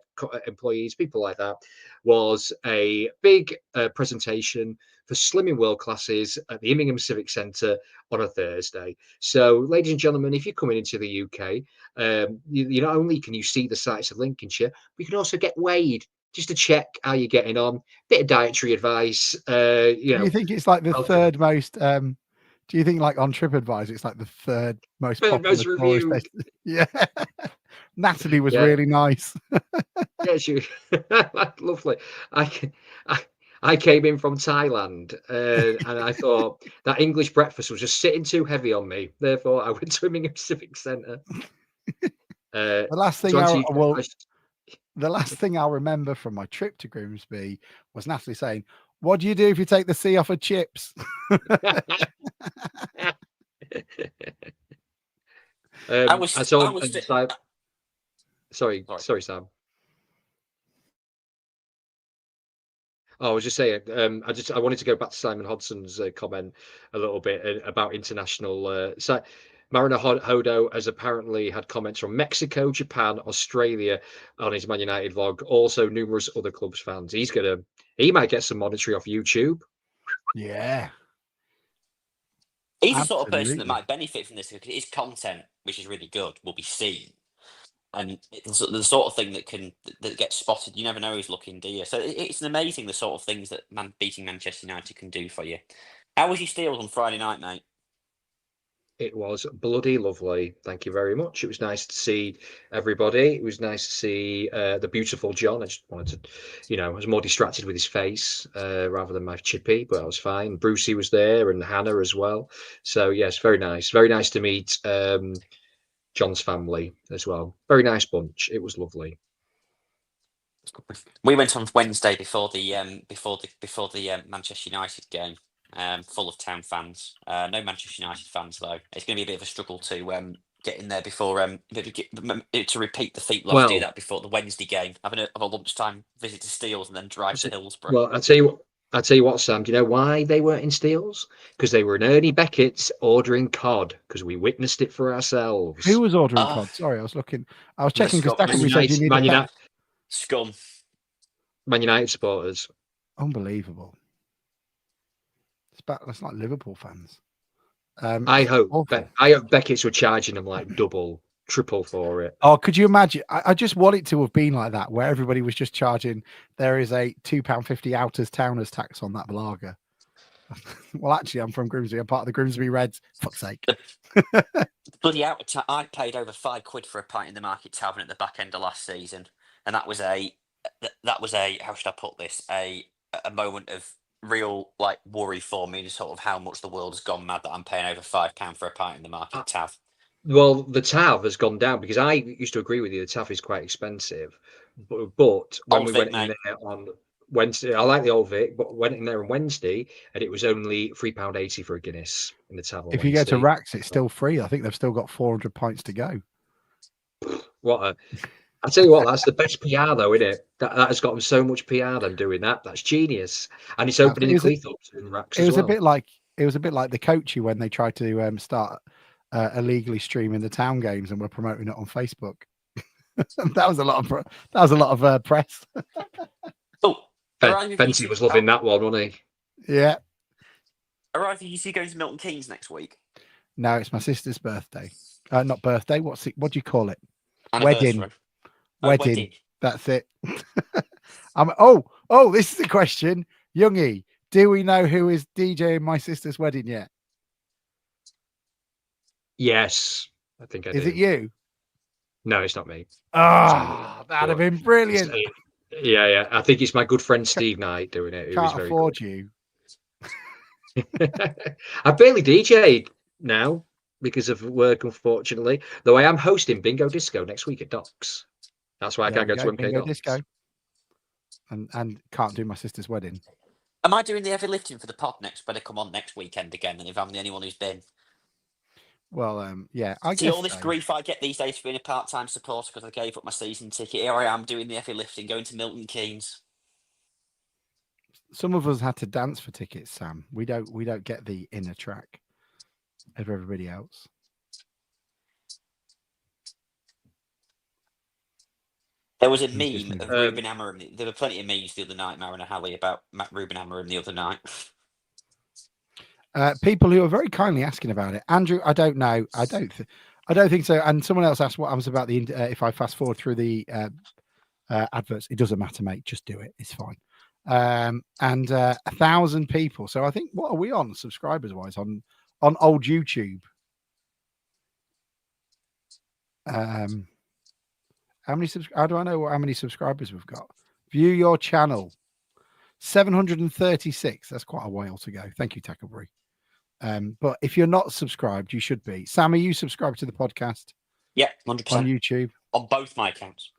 employees, people like that. Was a big presentation for slimming world classes at the Immingham Civic Centre on a Thursday. So, ladies and gentlemen, if you're coming into the UK, you not only can you see the sights of Lincolnshire, but you can also get weighed just to check how you're getting on. Bit of dietary advice. Do you think it's like the welcome. third most? Do you think like on TripAdvisor it's like the third most popular most tourist reviewed. destination? Yeah. Natalie was Yeah. really nice. Yeah, she lovely. I came in from Thailand, and I thought that English breakfast was just sitting too heavy on me. Therefore, I went to Immingham Civic Centre. The last thing to answer your well, question- the last thing I'll remember from my trip to Grimsby was Natalie saying, "What do you do if you take the C off of chips?" Sorry, Sam. Oh, I was just saying, I wanted to go back to Simon Hodson's comment a little bit about international. Mariner Hodo has apparently had comments from Mexico, Japan, Australia on his Man United vlog. Also, numerous other clubs fans. He might get some monetary off YouTube. Yeah. He's the sort of person Absolutely. that might benefit from this because his content, which is really good, will be seen. And it's the sort of thing that gets spotted. You never know who's looking, do you? So it's amazing the sort of things that beating Manchester United can do for you. How was your Steels on Friday night, mate? It was bloody lovely. Thank you very much. It was nice to see everybody. It was nice to see the beautiful John. I just wanted to, I was more distracted with his face rather than my Chippy, but I was fine. Brucey was there and Hannah as well. So yes, very nice. Very nice to meet John's family as well. Very nice bunch. It was lovely. We went on Wednesday before the Manchester United game. Full of Town fans. No Manchester United fans though. It's going to be a bit of a struggle to get in there before to repeat the feat. We'll have to do that before the Wednesday game. Have a lunchtime visit to Steels and then drive to Hillsborough. Well, I'll tell you what, Sam. Do you know why they weren't in Steels? Because they were in Ernie Beckett's ordering cod. Because we witnessed it for ourselves. Who was ordering cod? Sorry, I was checking because we said you needed Scum. Man United supporters. Unbelievable. That's like Liverpool fans. I hope Beckett's were charging them like double, triple for it. Oh, could you imagine? I just want it to have been like that, where everybody was just charging. There is a £2.50 outers towners tax on that lager. Well, actually, I'm from Grimsby. I'm part of the Grimsby Reds. Fuck's sake. Bloody I paid over £5 for a pint in the Market Tavern at the back end of last season, and that was a how should I put this? A moment of real worry for me, sort of how much the world has gone mad that I'm paying over £5 for a pint in the Market Tav. Well, the Tav has gone down because I used to agree with you. The Tav is quite expensive, but when we went in there on Wednesday, I like the Old Vic, but went in there on Wednesday and it was only £3.80 for a Guinness in the Tav. If you go to Rax, it's still free. I think they've still got 400 pints to go. I tell you what, that's the best PR though, isn't it? That has got them so much PR. Them doing that. That's genius, and it's opening in Cleethorpes and Racks. It was a bit like the Coachy when they tried to start illegally streaming the Town games and were promoting it on Facebook. that was a lot of press. Fenty was loving that one, wasn't he? Yeah. Are either you two going to Milton Keynes next week? No, it's my sister's birthday. Not birthday. What do you call it? Wedding. Wedding. That's it. This is a question. Youngie, do we know who is DJing my sister's wedding yet? Yes, I think I Is do. it you? No, it's not me. Ah, that'd have been brilliant. Yeah. I think it's my good friend Steve Knight doing it. Who is Can't very afford good. you. I barely DJ now because of work, unfortunately. Though I am hosting Bingo Disco next week at Docks. That's why I There can't we go go. to MK Bingo Dons. disco. And can't do my sister's wedding. Am I doing the heavy lifting for the pod next? Better come on next weekend again, and if I'm the only one who's been. Well, yeah, I See guess all this so. grief I get these days for being a part-time supporter because I gave up my season ticket. Here I am doing the heavy lifting, going to Milton Keynes. Some of us had to dance for tickets, Sam. We don't get the inner track of everybody else. There was a He's just meme of moving. Ruben Amorim. There were plenty of memes the other night, Mara and Halley, about Ruben Amorim the other night. People who are very kindly asking about it. Andrew, I don't know. I don't think so. And someone else asked what happens about the if I fast forward through the adverts. It doesn't matter, mate. Just do it. It's fine. And 1,000 people. So I think, what are we on subscribers wise on old YouTube? How many how do I know how many subscribers we've got? View your channel. 736. That's quite a while to go. Thank you, Tacklebury. But if you're not subscribed, you should be. Sam, are you subscribed to the podcast? Yeah, 100%. On YouTube? On both my accounts.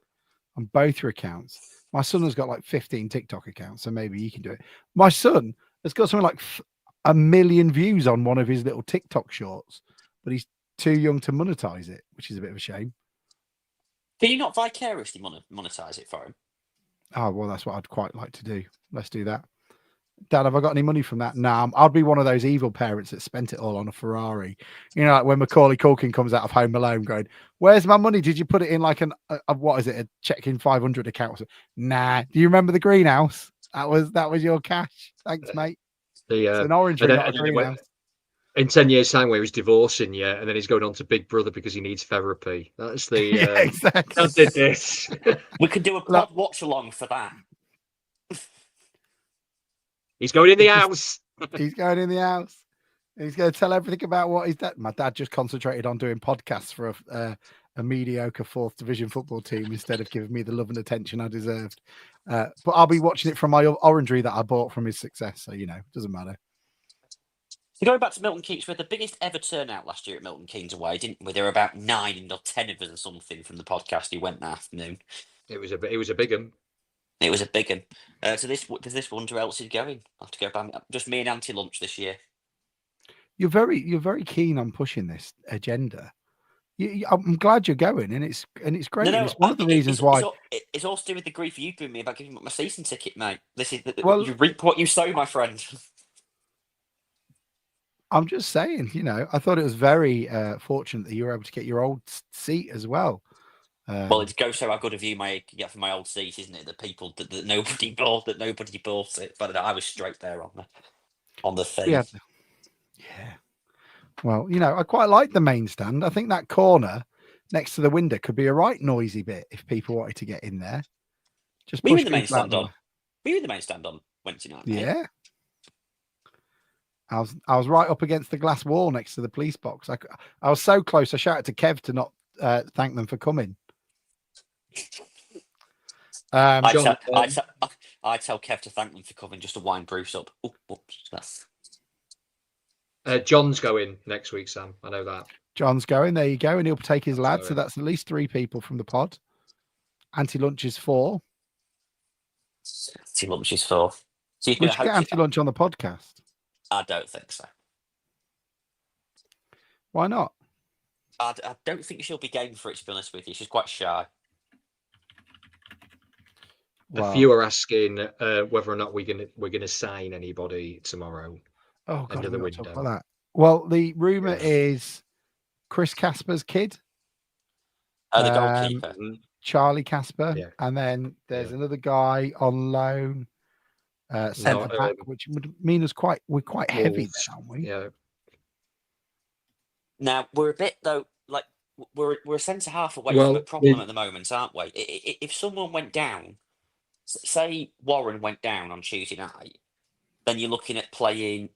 On both your accounts. My son has got like 15 TikTok accounts, so maybe he can do it. My son has got something like 1 million views on one of his little TikTok shorts, but he's too young to monetize it, which is a bit of a shame. Can you not vicariously monetize it for him? Oh, well, that's what I'd quite like to do. Let's do that. Dad, have I got any money from that? Nah, I'd be one of those evil parents that spent it all on a Ferrari. You know, like when Macaulay Culkin comes out of Home Alone going, "Where's my money? Did you put it in like what is it, a check-in 500 account?" Nah. Do you remember the greenhouse? That was your cash. Thanks, mate. It's an orangery, not a greenhouse. In 10 years' time, where he's divorcing you, and then he's going on to Big Brother because he needs therapy. That's the yeah, exactly. I did this. We could do a pod watch along for that. He's going in the house. He's going in the house. He's going to tell everything about what he's done. My dad just concentrated on doing podcasts for a mediocre 4th division football team instead of giving me the love and attention I deserved. But I'll be watching it from my orangery that I bought from his success. So, you know, it doesn't matter. So going back to Milton Keynes, we had the biggest ever turnout last year at Milton Keynes away, didn't we? There were about 9 or 10 of us or something from the podcast who went that afternoon. It was a big one. It was a big one. So this wonder else is going. I'll have to go back. Just me and anti-lunch this year. You're very keen on pushing this agenda. I'm glad you're going, and it's great. No, it's one of the reasons why it's all to do with the grief you've given me about giving up my season ticket, mate. This is Well- you reap what you sow, my friend. I'm just saying. You know, I thought it was very fortunate that you were able to get your old seat as well. Well, it goes show how good a view I can get from my old seat, isn't it? That people that nobody bought it, but I was straight there on the thing. Yeah. Well, you know, I quite like the main stand. I think that corner next to the window could be a right noisy bit if people wanted to get in there. Just Were you push in the main people out stand the on? way. Were you in the main stand on Wednesday night? Mate? Yeah. I was right up against the glass wall next to the police box. I was so close. I shouted to Kev to not thank them for coming. I tell Kev to thank them for coming just to wind Bruce up. Oh, whoops. John's going next week, Sam. I know that. John's going. There you go. And he'll take his lad. Sorry. So that's at least 3 people from the pod. Anti-lunch is 4. Anti-lunch is 4. So We should get anti-lunch on the podcast. I don't think so. Why not? I don't think she'll be game for it, to be honest with you. She's quite shy. A few are asking whether or not we're gonna sign anybody tomorrow. Oh, God, End of the we gotta talk window. about that. Well, the rumor is Chris Casper's kid, The goalkeeper. Charlie Casper, Yeah. and then there's another guy on loan, centre back, which would mean we're quite heavy, Wolves. then, aren't we? Yeah. Now we're a bit though, like we're a centre half away Well, from a problem at the moment, aren't we? If someone went down, say Warren went down on Tuesday night, then you're looking at playing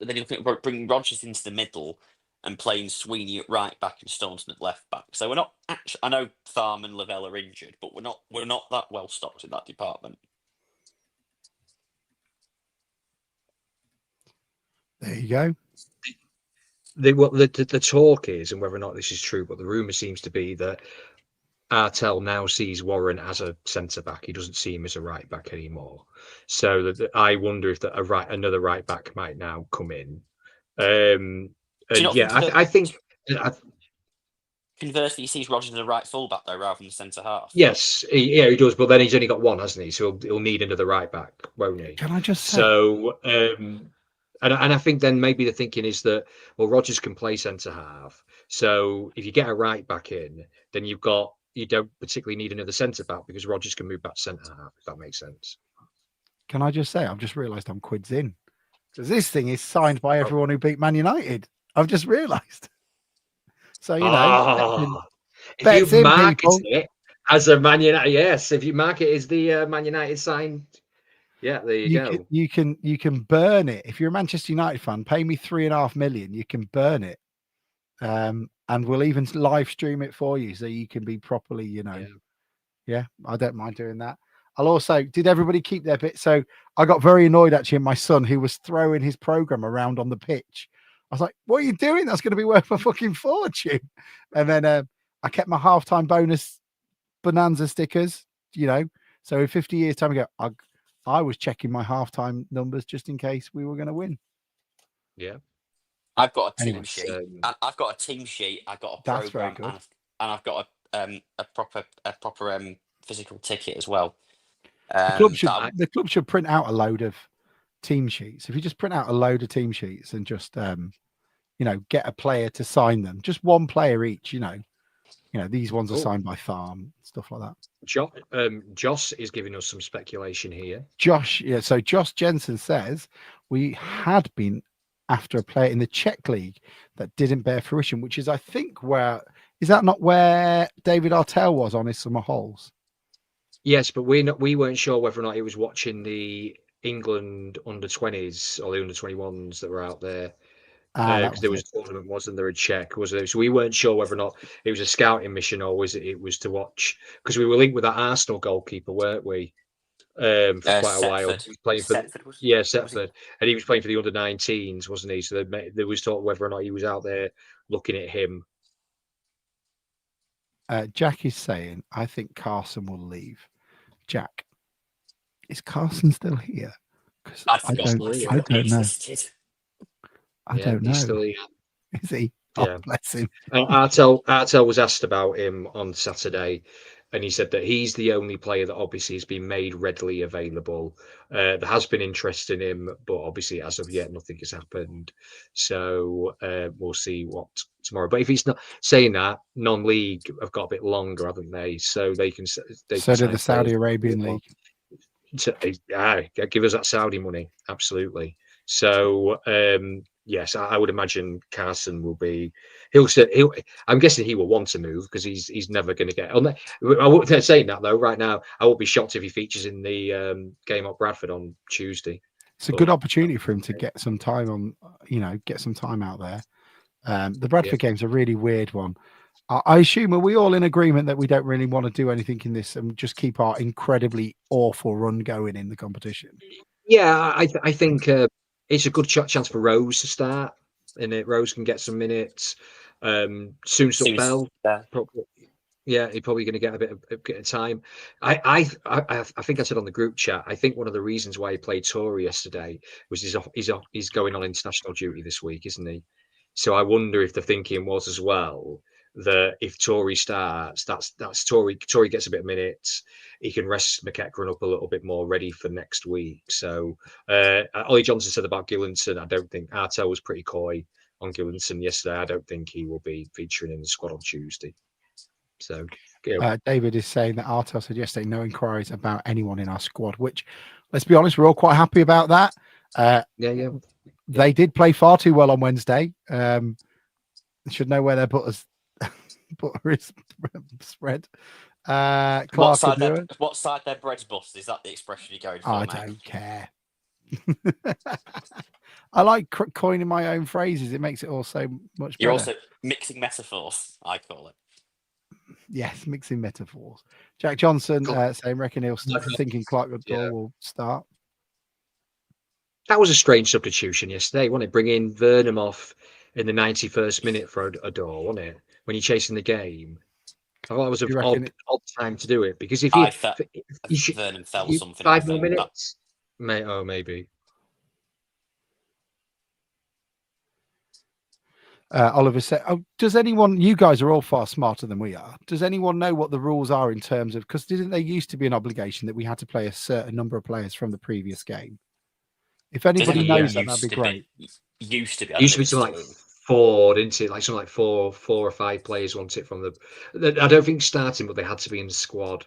then you're looking at bringing Rodgers into the middle and playing Sweeney at right back and Staunton at left back. So we're not actually. I know Tharm and Lavelle are injured, but we're not that well stocked in that department. There you go. The talk is, and whether or not this is true, but the rumor seems to be that Artell now sees Warren as a centre back. He doesn't see him as a right back anymore. So I wonder if another right back might now come in. And I think. Conversely, he sees Rodgers as a right fullback though, rather than centre half. Yes, he does. But then he's only got one, hasn't he? So he'll need another right back, won't he? Can I just say? So, and I think then maybe the thinking is that, well, Rodgers can play centre half. So if you get a right back in, then you don't particularly need another centre back because Rodgers can move back to centre half. If that makes sense. Can I just say? I've just realised I'm quids in because this thing is signed by everyone who beat Man United. I've just realised. So if you market it as a Man United, yes. If you mark it as the Man United sign, yeah, there you go. You can burn it. If you're a Manchester United fan, pay me $3.5 million. You can burn it, and we'll even live stream it for you, so you can be properly, Yeah, I don't mind doing that. I'll also. Did everybody keep their bit? So I got very annoyed actually. My son, who was throwing his program around on the pitch. I was like, "What are you doing? That's going to be worth a fucking fortune." And then I kept my halftime bonus bonanza stickers. So in 50 years' time ago, I was checking my halftime numbers just in case we were going to win. Yeah, I've got a team sheet. I've got a team sheet. I've got a program, and I've got a proper physical ticket as well. The club should print out a load of team sheets. If you just print out a load of team sheets and just get a player to sign them, just one player each. These ones are signed by Tharm, stuff like that. Josh is giving us some speculation here. So Josh Jensen says we had been after a player in the Czech league that didn't bear fruition, which is, I think, is that not where David Artell was on his summer holes? Yes, but we weren't sure whether or not he was watching the England under-20s or the under-21s that were out there. Because there was a tournament, wasn't there, in Czech, was there? So we weren't sure whether or not it was a scouting mission or it was to watch, because we were linked with that Arsenal goalkeeper, weren't we? For quite a while. He was playing for Setford, and he was playing for the under-19s, wasn't he? So there was talk whether or not he was out there looking at him. Jack is saying, I think Carson will leave. Jack, is Carson still here? Because I don't know. I don't know. He's still here. Is he? Yeah. Oh, bless him. Artell was asked about him on Saturday, and he said that he's the only player that obviously has been made readily available. There has been interest in him, but obviously as of yet, nothing has happened. So we'll see what tomorrow. But if he's not saying that, non-league have got a bit longer, haven't they? So they can. So do the Saudi Arabian League. Give us that Saudi money, absolutely. So yes, I would imagine Carson will be. I'm guessing he will want to move because he's never going to get. I wouldn't saying that though. Right now, I would be shocked if he features in the game at Bradford on Tuesday. It's a good opportunity for him to get some time on. Get some time out there. The Bradford game's a really weird one. I assume, are we all in agreement that we don't really want to do anything in this and just keep our incredibly awful run going in the competition? Yeah, I think it's a good chance for Rose to start, and Rose can get some minutes. Soon Bell, probably, yeah, he's probably going to get a bit of time. I think I said on the group chat, I think one of the reasons why he played Tory yesterday was he's going on international duty this week, isn't he? So I wonder if the thinking was as well that if Tory starts, that's Tory gets a bit of minutes. He can rest McEachran up a little bit more, ready for next week. So Ollie Johnson said about Gillinson, I don't think Artell was pretty coy on Gillinson yesterday. I don't think he will be featuring in the squad on Tuesday. So David is saying that Artell said yesterday no inquiries about anyone in our squad, which, let's be honest, we're all quite happy about that. Yeah. They did play far too well on Wednesday. Should know where their butter is spread. What side their bread's bust? Is that the expression you're going for? I don't care. I like coining my own phrases. It makes it all so much You're better. also mixing metaphors, I call it. Yes, mixing metaphors. Jack Johnson Cool. saying, reckon he'll thinking Clark Goodall will start. That was a strange substitution yesterday, wasn't it? Bringing Vernon off in the 91st minute for a door, wasn't it? When you're chasing the game. I thought it was an odd time to do it because if I felt you should, Vernon felt you, something. 5 more minutes, maybe. Oliver said, "Oh, does anyone? You guys are all far smarter than we are. Does anyone know what the rules are in terms of? Because didn't there used to be an obligation that we had to play a certain number of players from the previous game? If anybody knows that, that'd be great. Used to be. Used to be something like 4, didn't it? Like something like 4 or 5 players want it from the. I don't think starting, but they had to be in the squad.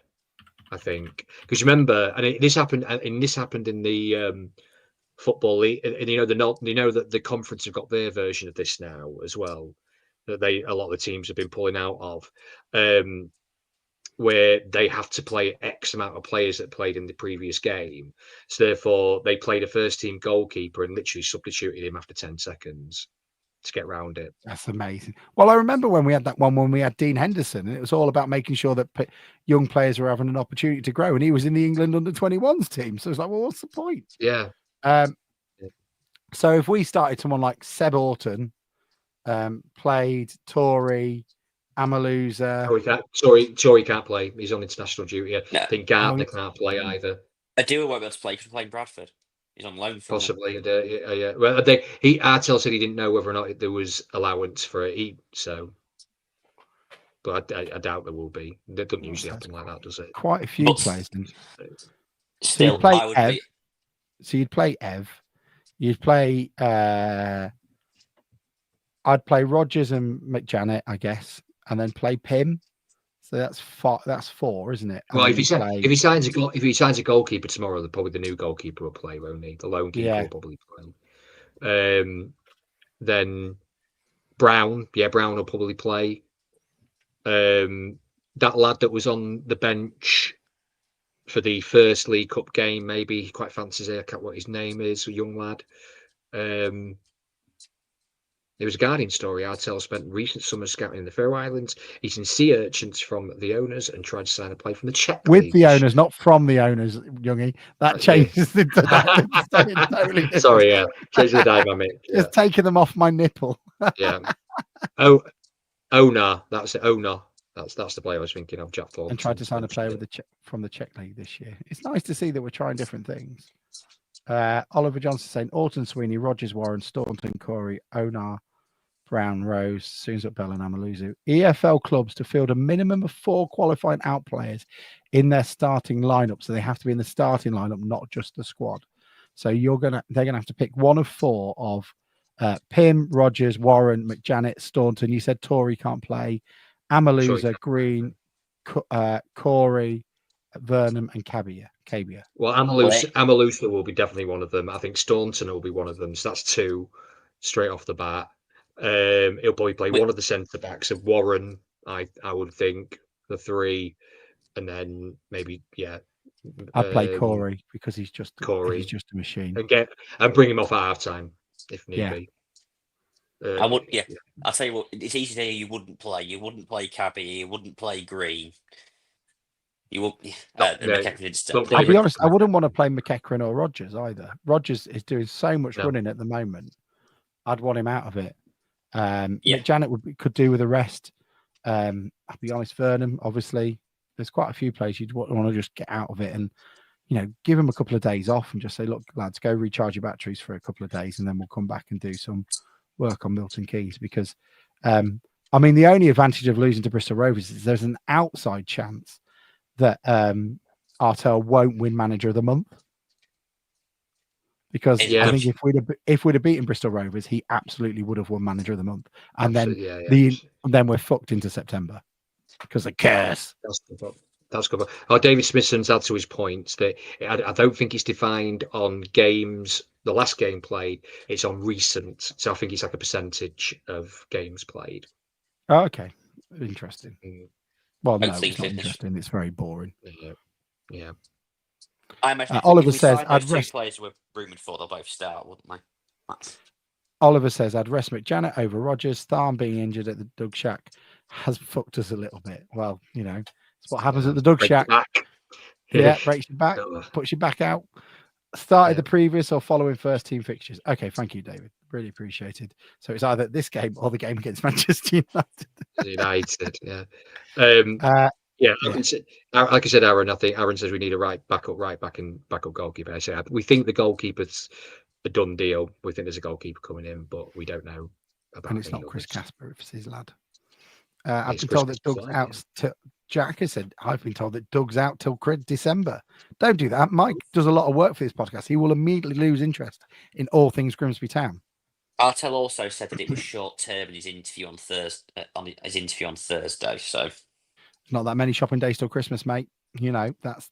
I think because remember, and this happened in the football league, and you know that the conference have got their version of this now as well. That a lot of the teams have been pulling out of, where they have to play X amount of players that played in the previous game. So therefore, they played a first team goalkeeper and literally substituted him after 10 seconds to get round it. That's amazing. Well, I remember when we had that one when we had Dean Henderson, and it was all about making sure that young players were having an opportunity to grow, and he was in the England under-21s team. So it's like, well, what's the point? Yeah. So if we started someone like Seb Orton, played Tory, Amaluza. Tory can't play. He's on international duty. I think Gardner can't play either. Adua won't be able to play because we're playing Bradford. He's on loan for possibly. Yeah. Well, Artel said he didn't know whether or not there was allowance for it. But I doubt there will be. That doesn't usually happen like that, does it? Quite a few players. Still, so you'd play Ev. You'd play. I'd play Rogers and McJanet, I guess, and then play Pim. So that's 4, isn't it? Well, if he signs a goalkeeper tomorrow, probably the new goalkeeper will play, won't he? The lone keeper will probably play. Then Brown will probably play. That lad that was on the bench for the first League Cup game, maybe he quite fancies it. I can't what his name is, a young lad. There was a Guardian story. Artel spent recent summer scouting in the Faroe Islands, eating sea urchins from the owners, and tried to sign a play from the Czech with league. The owners, not from the owners, Youngie. That changes the totally. Sorry, yeah, changing the dynamic. Just taking them off my nipple. Yeah. Ona. That's it. Ona. That's the player I was thinking of. Jack Thornton. And tried to sign a player from the Czech league this year. It's nice to see that we're trying different things. Oliver Johnson saying Orton, Sweeney, Rogers, Warren, Staunton, Corey, Onar, Brown, Rose, Sunzup, Bell, and Amaluzu. EFL clubs to field a minimum of 4 qualifying out players in their starting lineup. So they have to be in the starting lineup, not just the squad. So they're gonna have to pick one of 4 of Pim, Rogers, Warren, McJanet, Staunton. You said Tory can't play. Amaluza, Green, Corey, Vernon, and Cabia. Well, Amaluza will be definitely one of them. I think Staunton will be one of them. So that's 2 straight off the bat. He'll probably play one of the centre backs of Warren. I would think the 3, and then maybe I'd play Corey because he's just a machine. And bring him off at half time if need be. I would. Yeah, I'll tell you what. It's easy to hear you wouldn't play. You wouldn't play Cabby. You wouldn't play Green. You will. I'll be honest. I wouldn't want to play McEachran or Rogers either. Rogers is doing so much running at the moment. I'd want him out of it. McJanet could do with a rest. I'll be honest. Vernon, obviously, there's quite a few players you'd want to just get out of it and give them a couple of days off and just say, look, lads, go recharge your batteries for a couple of days and then we'll come back and do some work on Milton Keynes because the only advantage of losing to Bristol Rovers is there's an outside chance that Artel won't win Manager of the Month because I think if we'd have beaten Bristol Rovers, he absolutely would have won Manager of the Month, and then we're fucked into September because of curse. That's good. Oh, David Smithson's add to his points that I don't think it's defined on games. The last game played, it's on recent. So I think it's like a percentage of games played. Oh, okay. Interesting. Well, no, it's not interesting. It's very boring. Yeah. I imagine Oliver says, "I'd rest." 2 players we're rumoured for, they'll both start, wouldn't they? Oliver says, I'd rest McJanet over Rogers. Tharm being injured at the Doug Shack has fucked us a little bit. Well, it's what happens at the Doug Break Shack. back. Yeah, breaks you back, Ugh. puts you back out. Started Yeah. the previous or following first team fixtures. Okay, thank you, David. Really appreciated. So it's either this game or the game against Manchester United, yeah. Like I said, Aaron, I think Aaron says we need a backup right back and backup goalkeeper. I say we think the goalkeeper's a done deal. We think there's a goalkeeper coming in, but we don't know about. And it's not Chris Casper, it's his lad. Yeah, I've been told that Doug's out. Jack has said, I've been told that Doug's out till December. Don't do that. Mike does a lot of work for this podcast. He will immediately lose interest in all things Grimsby Town. Artel also said that it was short term in his interview on Thursday. So not that many shopping days till Christmas, mate. That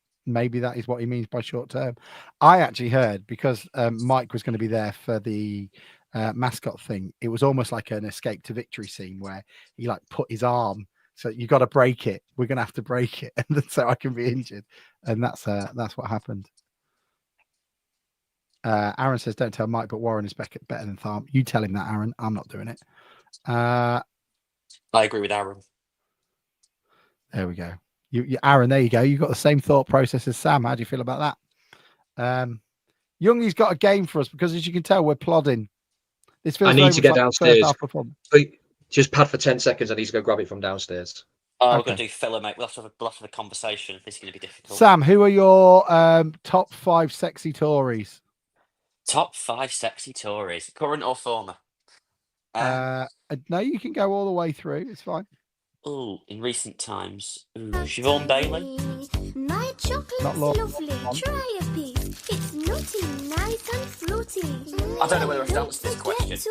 is what he means by short term. I actually heard, because Mike was going to be there for the mascot thing. It was almost like an escape to victory scene where he put his arm. So you got to break it. We're going to have to break it, and so I can be injured. And that's what happened. Aaron says, "Don't tell Mike, but Warren is better than Tharm." You tell him that, Aaron. I'm not doing it. I agree with Aaron. There we go. You, Aaron. There you go. You got the same thought process as Sam. How do you feel about that? Youngie's got a game for us because, as you can tell, we're plodding. This feels I need to get downstairs. Just pad for 10 seconds. I need to go grab it from downstairs. We're going to do filler, mate. We'll have to have a conversation. This is going to be difficult. Sam, who are your top 5 sexy Tories? Top 5 sexy Tories, current or former? No, you can go all the way through. It's fine. Oh, in recent times, Siobhan Bailey. My chocolate's Not lovely. Try a piece. It's nutty, nice and fruity. I don't know whether I should answer this question. If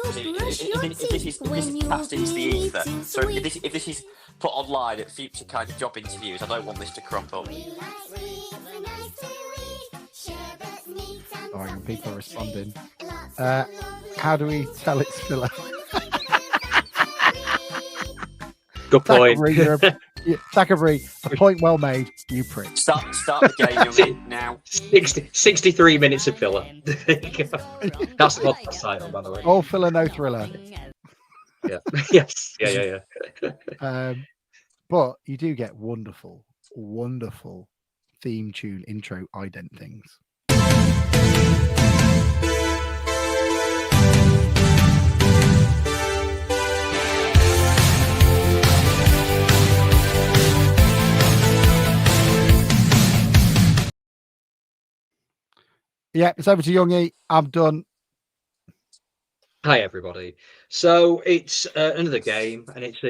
this is passed into the ether, so if this is put online at future kind of job interviews, I don't want this to crop up. Oh, people are responding. How do we tell it's filler? Good point. Thackeray, a point well made. You prick. Start the game, young now. 63 minutes of filler. That's the podcast title, by the way. All filler, no thriller. Yeah. Yes. Yeah. But you do get wonderful, wonderful theme tune intro ident things. Yeah, it's over to Youngie. I'm done. Hi, everybody. So it's another game, and it's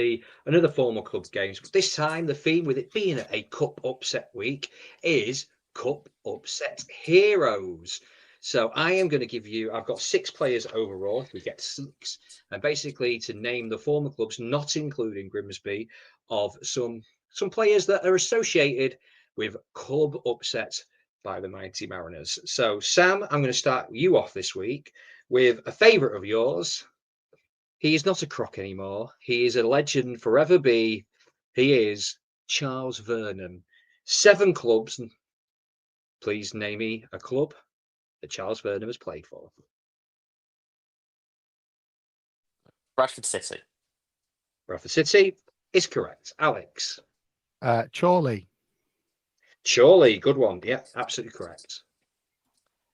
another former club games. But this time, the theme, with it being a cup upset week, is Cup Upset Heroes. So I am going to give you, I've got 6 players overall. We get 6. And basically to name the former clubs, not including Grimsby, of some players that are associated with club upsets by the Mighty Mariners. So, Sam, I'm going to start you off this week with a favourite of yours. He is not a crock anymore. He is a legend, forever be. He is Charles Vernon. 7 clubs. Please name me a club that Charles Vernon has played for. Bradford City. Bradford City is correct. Alex. Chorley. Chorley, good one. Yeah, absolutely correct.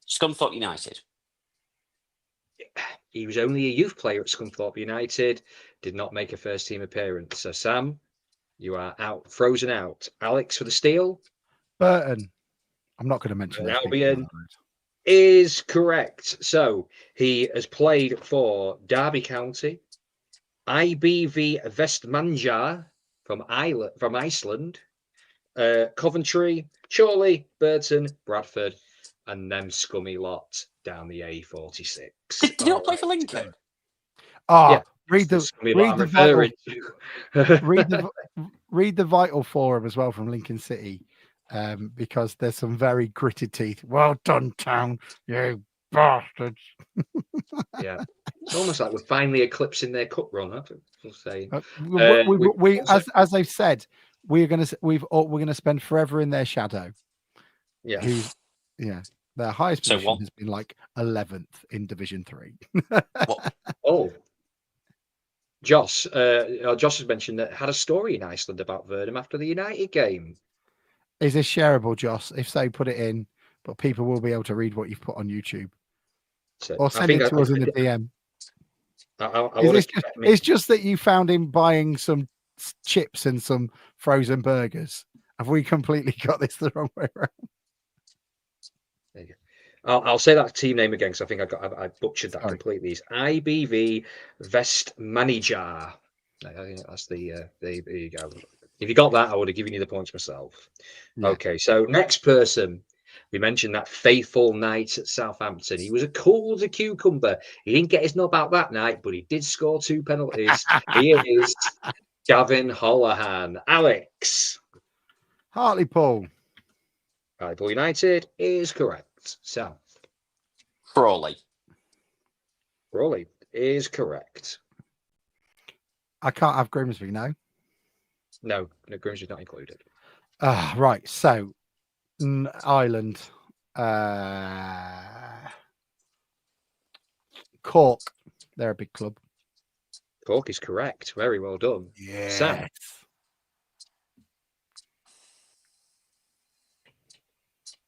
Scunthorpe United. He was only a youth player at Scunthorpe United, did not make a first team appearance. So, Sam, you are out, frozen out. Alex for the steal. Burton. I'm not going to mention that. Albion is correct. So, he has played for Derby County, IBV Vestmanjar from Iceland, Coventry, Chorley, Burton, Bradford, and them scummy lot down the A46. Did you not play for Lincoln? Oh, Yeah, read the Vital Forum as well from Lincoln City, because there's some very gritted teeth. Well done, town, you bastards. Yeah, it's almost like we're finally eclipsing their cup run. I'll say. As they've said, we're gonna spend forever in their shadow. Yeah, Their highest So position what? has been like 11th in Division 3. What? Oh, Joss has mentioned that had a story in Iceland about Verdum after the United game. Is this shareable, Joss? If so, put it in, but people will be able to read what you've put on YouTube. So Or send it to us in the DM. It's just that you found him buying some chips and some frozen burgers. Have we completely got this the wrong way around? There you go. I'll say that team name again because I think I butchered that Sorry. completely. It's IBV Vestmanager. I think that's there you go. If you got that, I would have given you the points myself. Yeah. Okay, so next person. We mentioned that faithful night at Southampton. He was a cool as a cucumber. He didn't get his knob out that night, but he did score 2 penalties. He is Gavin Holohan. Alex. Hartlepool. Hartlepool United is correct. Sam. Crawley. Crawley is correct. I can't have Grimsby, no? No, Grimsby's not included. Right. So, Ireland. Cork. They're a big club. Cork is correct. Very well done. Yes. Sam.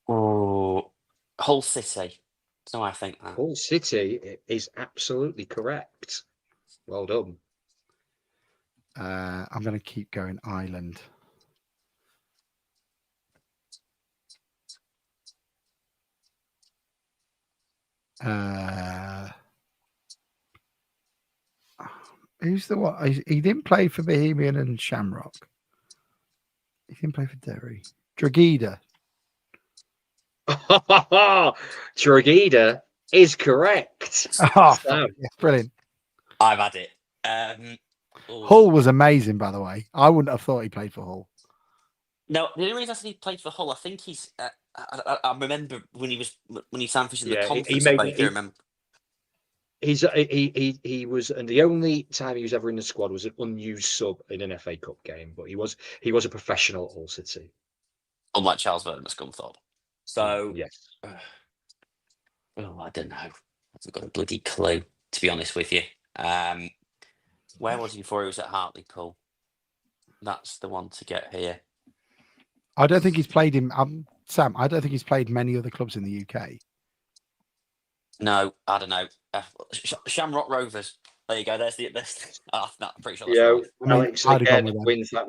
Oh, Hull City. So I think that. Hull City is absolutely correct. Well done. I'm going to keep going Ireland. Who's the what? He didn't play for Bohemian and Shamrock. He didn't play for Derry. Drogheda. Drogheda is correct. Oh, yeah, brilliant. I've had it. Hull was amazing, by the way. I wouldn't have thought he played for Hull. No, the only reason I said he played for Hull, I think he's. I remember when he signed for the conference. I remember. He was, and the only time he was ever in the squad was an unused sub in an FA Cup game. But he was a professional at Hull City, Unlike Charles Verdum at Scunthorpe. So yes. I don't know. I've got a bloody clue, to be honest with you. Where was he before he was at Hartlepool? That's the one to get here. I don't think he's played him. Sam, I don't think he's played many other clubs in the UK. No, I don't know. Shamrock Rovers. There you go. There's I'm pretty sure that's Yeah, right. Alex again wins that.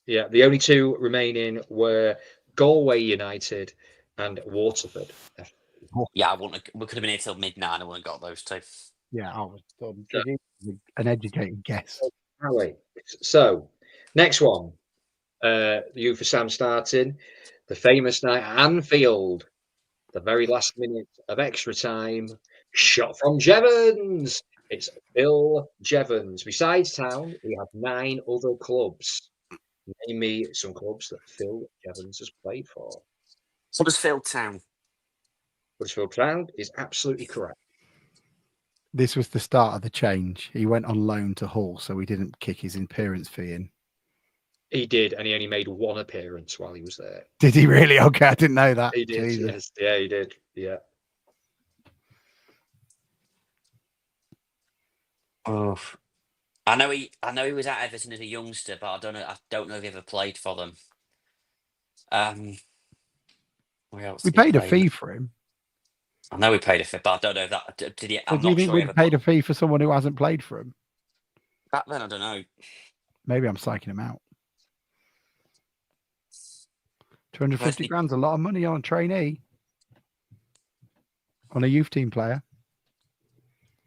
Yeah, the only two remaining were Galway United and Waterford. Yeah, we could have been here till midnight. I wouldn't have got those two. Yeah, I was done. An educated guess. Alex. So, next one. You for Sam starting. The famous night at Anfield. The very last minute of extra time. Shot from Jevons. It's Phil Jevons. Besides Town, we have 9 other clubs. Name me some clubs that Phil Jevons has played for. Huddersfield Town. Huddersfield Town is absolutely correct. This was the start of the change. He went on loan to Hull, so he didn't kick his appearance fee in. He did, and he only made 1 appearance while he was there. Did he really? Okay, I didn't know that. He did. Yes. Yeah, he did. Yeah. Oh, I know he was at Everton as a youngster, but I don't know if he ever played for them. Where else We paid a fee for him. I know we paid a fee, but I don't know if that did he. Do you think we paid a fee for someone who hasn't played for him? Back then, I don't know. Maybe I'm psyching him out. 250 grand's a lot of money on a trainee, on a youth team player.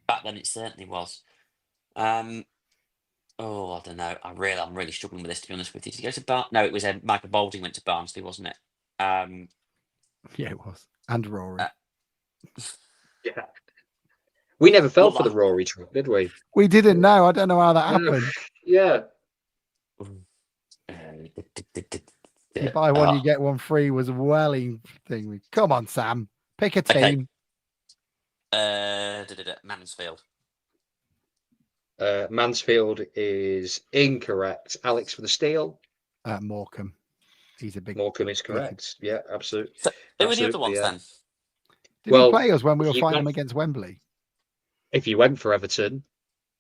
Back then, it certainly was. I don't know. I'm really struggling with this, to be honest with you. Did he go to No, it was Michael Balding went to Barnsley, wasn't it? Yeah, it was. And Rory. Yeah. We never fell for the Rory trap, did we? We didn't know. I don't know how that happened. Yeah. You buy one, you get one free was a welling thing. Come on, Sam. Pick a team. Mansfield. Mansfield is incorrect. Alex for the steal. Morecambe. He's a big. Morecambe is correct. Yeah, absolutely. So, who were the other ones then? Did Well, he play us when we were he fighting went- him against Wembley? If you went for Everton,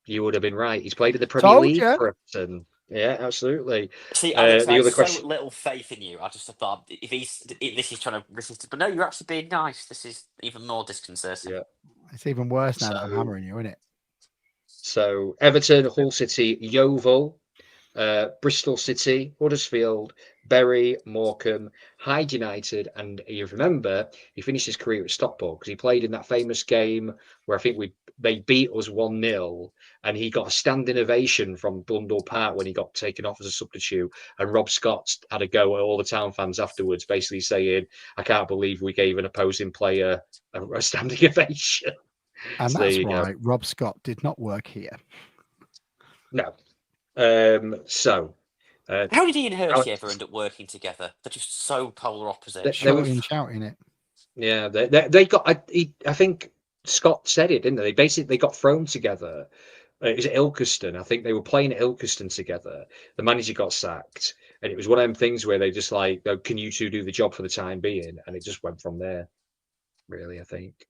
you would have been right. He's played in the Premier Told League ya. for Everton. Yeah, absolutely. See, Alex, I The had other so question. little faith in you. I just thought this is trying to resist, but no, you're actually being nice. This is even more disconcerting. Yeah. It's even worse now that I'm So- hammering you, isn't it? So Everton, Hull City, Yeovil, Bristol City, Huddersfield, Bury, Morecambe, Hyde United, and you remember he finished his career at Stockport because he played in that famous game where I think they beat us 1-0 and he got a standing ovation from Blundell Park when he got taken off as a substitute, and Rob Scott had a go at all the town fans afterwards, basically saying, "I can't believe we gave an opposing player a standing ovation." And So there that's you go. right. Rob Scott did not work here. No. So How did he and Hershey Alex- ever end up working together? They're just so polar opposite. They were Shouting it. Yeah, they got. I think Scott said it, didn't they? They got thrown together. It was at Ilkeston. I think they were playing at Ilkeston together. The manager got sacked, and it was one of them things where they just like, "Oh, can you two do the job for the time being?" And it just went from there. Really, I think.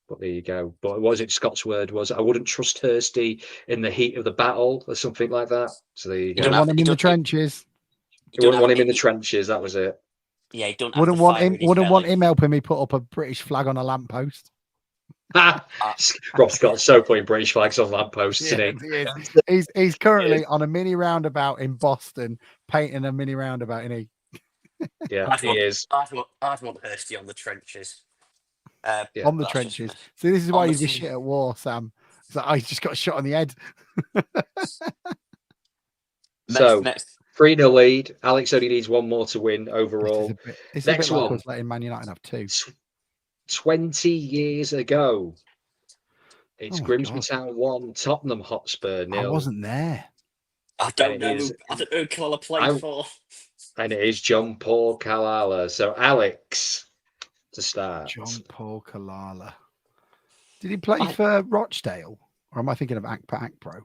But there you go. But what was it? Scott's word was, "I wouldn't trust Hursty in the heat of the battle," or something like that. So there you You go. Don't have- want him in the don't- trenches. You wouldn't want him in the trenches. That was it. Yeah, he don't have Wouldn't the want fire him. in his Wouldn't want belly. him helping me put up a British flag on a lamppost. Rob Scott's so putting British flags on lampposts, isn't he? He is. He's currently on a mini roundabout in Boston, painting a mini roundabout. Isn't he? Yeah, he is. I'd want Hursty on the trenches. Yeah, On the that's just trenches. me. See, this is On why the you'd be t- shit at war, Sam. It's like, oh, he's just got shot on the head. So next. 3-0 lead. Alex only needs one more to win This overall. is a bit, this is Next a bit like one. us letting Man United have two. 20 years ago. It's Oh my Grimsby God. Town 1, Tottenham Hotspur 0. I wasn't there. I don't know. it is- I don't know who Kalala played for. And it is John Paul Kalala. So Alex, to start. John Paul Kalala. Did he play for Rochdale? Or am I thinking of Akpro?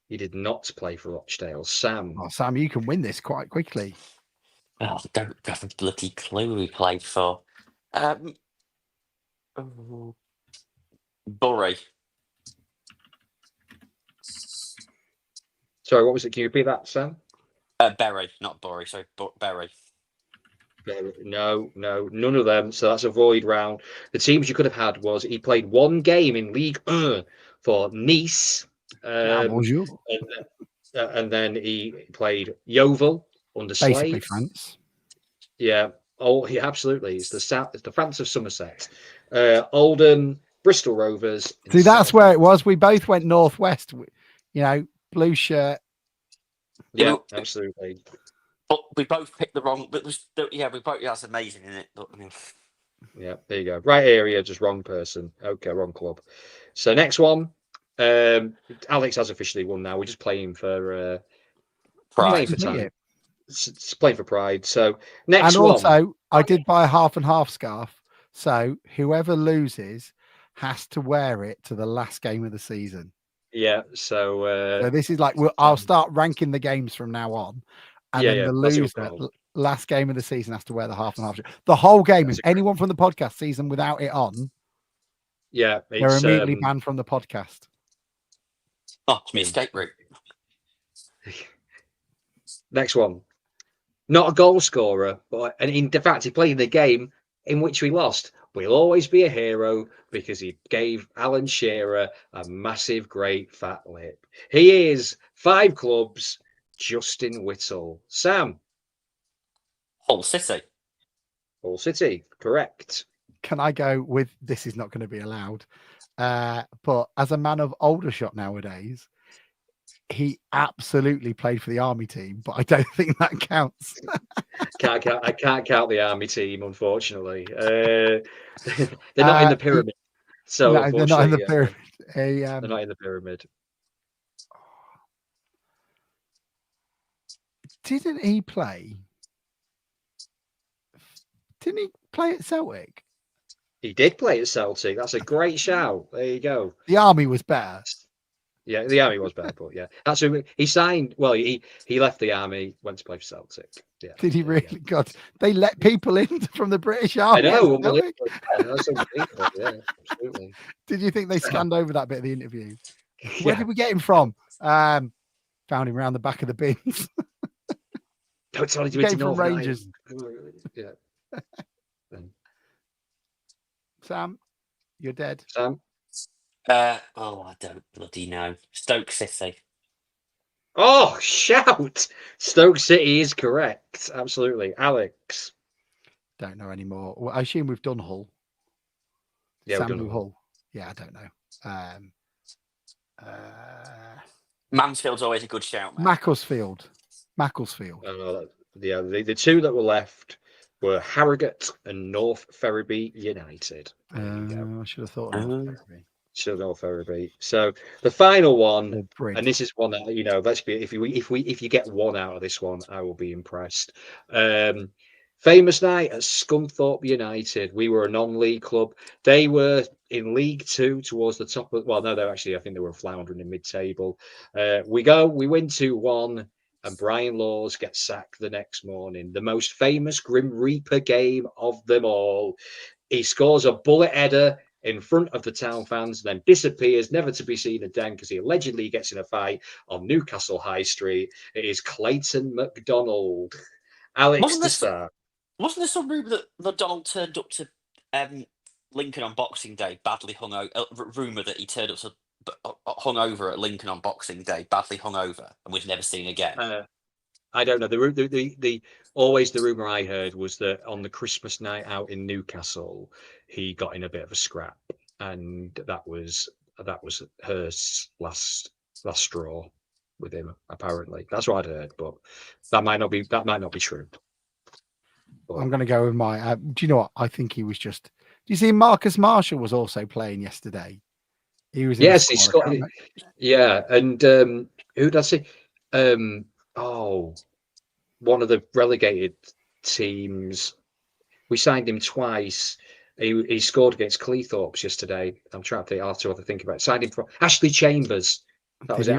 He did not play for Rochdale. Sam. Oh, Sam, you can win this quite quickly. Oh, I don't have a bloody clue who he played for. Bury. Sorry, what was it? Can you repeat that, Sam? Bury, not Bury. Sorry, Bury. No, none of them. So that's a void round. The teams you could have had was he played one game in League 1 for Nice. Bonjour. And then he played Yeovil under Basically Slade. France. Yeah. Oh, yeah, absolutely. It's the France of Somerset. Oldham, Bristol Rovers. See, that's where it was. We both went northwest. You know, blue shirt. Yeah, absolutely. But we both picked the wrong. But we both. Yeah, that's amazing, isn't it? But, I mean, Yeah, there you go. Right area, just wrong person. Okay, wrong club. So next one. Alex has officially won now. We're just playing for Pride. for time. It's playing for pride. So next And one. also, I did buy a half and half scarf. So whoever loses has to wear it to the last game of the season. Yeah. So this is like I'll start ranking the games from now on, and then the loser last game of the season has to wear the half and half. The whole game. If anyone from the podcast sees them without it on, yeah, they're immediately banned from the podcast. Oh, it's me escape route. Next one. Not a goal scorer, but in fact, he played the game in which we lost. But he'll always be a hero because he gave Alan Shearer a massive, great fat lip. He is 5 clubs, Justin Whittle. Sam. Hull City. Hull City, correct. Can I go with this? Is not going to be allowed. But as a man of older shot nowadays, he absolutely played for the army team, but I don't think that counts. I can't count the army team, unfortunately. They're not in the pyramid. So no, they're not in the pyramid. They're not in the pyramid. Didn't he play? Didn't he play at Celtic? He did play at Celtic. That's a great shout. There you go. The army was better. Yeah, the army was better, but yeah, that's who he signed. Well, he left the army, went to play for Celtic. Yeah, Did he really? God, they let people in from the British Army. I know. at Celtic? Unbelievable. Yeah, that's unbelievable. Yeah, absolutely. Did you think they scanned over that bit of the interview? Where Yeah. did we get him from? Found him around the back of the bins. Don't tell He came from Rangers. Yeah. Sam, you're dead. Sam. I don't bloody know. Stoke City. Oh, shout! Stoke City is correct. Absolutely. Alex. Don't know anymore. Well, I assume we've done Hull. Yeah, Sam we've done do Hull. Yeah, I don't know. Mansfield's always a good shout, mate. Macclesfield. Yeah, the two that were left were Harrogate and North Ferriby United. There you go. I should have thought of North Ferriby. Still North Ferriby. So the final one, Or Brig. and this is one that let's be if you get one out of this one, I will be impressed. Famous night at Scunthorpe United. We were a non-league club. They were in League Two towards the top of. Well, no, I think they were floundering in mid-table. We win 2-1, and Brian Laws gets sacked the next morning. The most famous Grim Reaper game of them all. He scores a bullet header in front of the town fans, then disappears, never to be seen again, because he allegedly gets in a fight on Newcastle High Street. It is Clayton McDonald. Alex Wasn't there some rumour that McDonald turned up to Lincoln on Boxing Day badly hungover? Rumour that he turned up to hungover at Lincoln on Boxing Day, badly hungover, and was never seen again. I don't know. The always the rumor I heard was that on the Christmas night out in Newcastle, he got in a bit of a scrap, and that was her last straw with him. Apparently, that's what I'd heard, but that might not be true. But I'm going to go with my. Do you know what? I think he was just. Do you see Marcus Marshall was also playing yesterday? He was. Yes, he scored. Yeah, and who did I see? One of the relegated teams. We signed him twice. He scored against Cleethorpes yesterday. I'm trying to think. I'll have to think about it. Signed him for Ashley Chambers. That was it.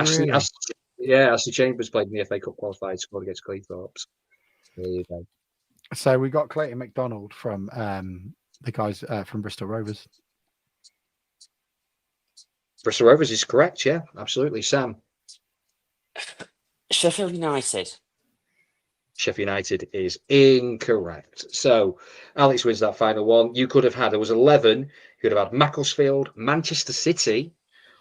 Ashley Chambers played in the FA Cup qualified, scored against Cleethorpes. There you go. So we got Clayton McDonald from the guys from Bristol Rovers. Bristol Rovers is correct. Yeah, absolutely. Sam. Sheffield United. Sheffield United is incorrect. So Alex wins that final one. You could have had, there was 11. You could have had Macclesfield, Manchester City,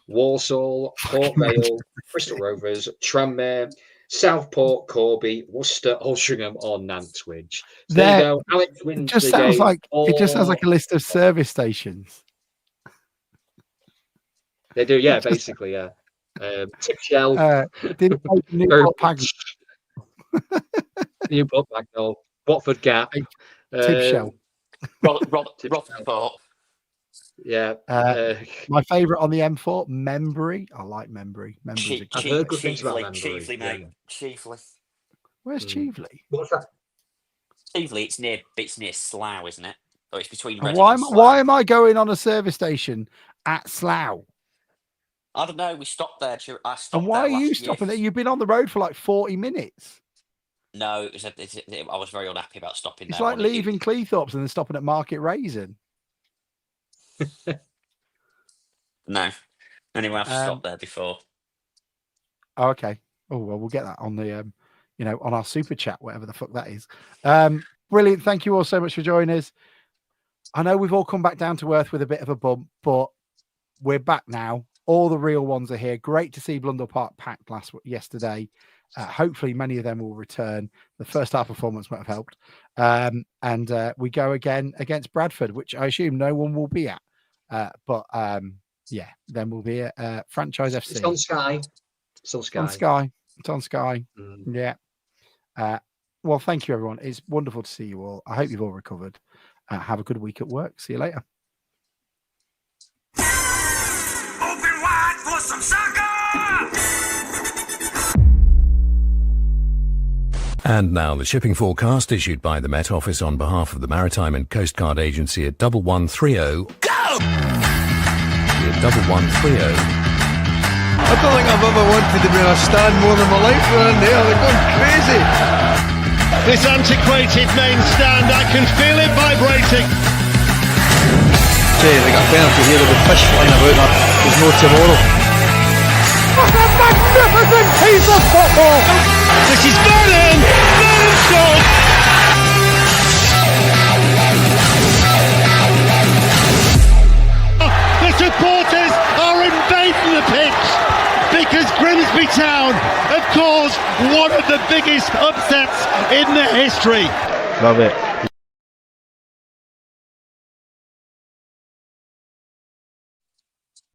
Walsall, Port Vale, Bristol Rovers, Tranmere, Southport, Corby, Worcester, Altrincham, or Nantwich. So there you go. Alex wins It just sounds like a list of service stations. They do, yeah, basically, yeah. Tip Shell. Newport Pagnell. Newport Pagnell. Watford Gap. Tip Shell. Rotherport. Yeah. My favourite on the M4, Membry. I like Membry. I've heard good things about Membry. Chieveley, mate. Chieveley. Where's Chieveley? What's that? Chieveley, it's near Slough, isn't it? Oh, it's between. Why am I going on a service station at Slough? I don't know. We stopped there. And why are you stopping there? You've been on the road for like 40 minutes. No, I was very unhappy about stopping there. It's like leaving Cleethorpes and then stopping at Market Raisin. No. Anyway, I've stopped there before. Oh, okay. Oh, well, we'll get that on the, on our super chat, whatever the fuck that is. Brilliant. Thank you all so much for joining us. I know we've all come back down to earth with a bit of a bump, but we're back now. All the real ones are here. Great to see Blundell Park packed yesterday. Hopefully, many of them will return. The first half performance might have helped. And we go again against Bradford, which I assume no one will be at. But then we'll be at Franchise FC. It's on Sky. It's on Sky. Yeah. Well, thank you, everyone. It's wonderful to see you all. I hope you've all recovered. Have a good week at work. See you later. Open wide for some soccer! And now the shipping forecast issued by the Met Office on behalf of the Maritime and Coast Guard Agency at 1130. Go! At 1130. I don't think I've ever wanted to be in a stand more than my life around there. They're going crazy. This antiquated main stand, I can feel it vibrating. Say, they got a penalty here, there'll be fish flying about that. There's no tomorrow. What a magnificent piece of football! This is Vernon! Vernon scored! The supporters are invading the pitch because Grimsby Town have caused one of the biggest upsets in their history. Love it.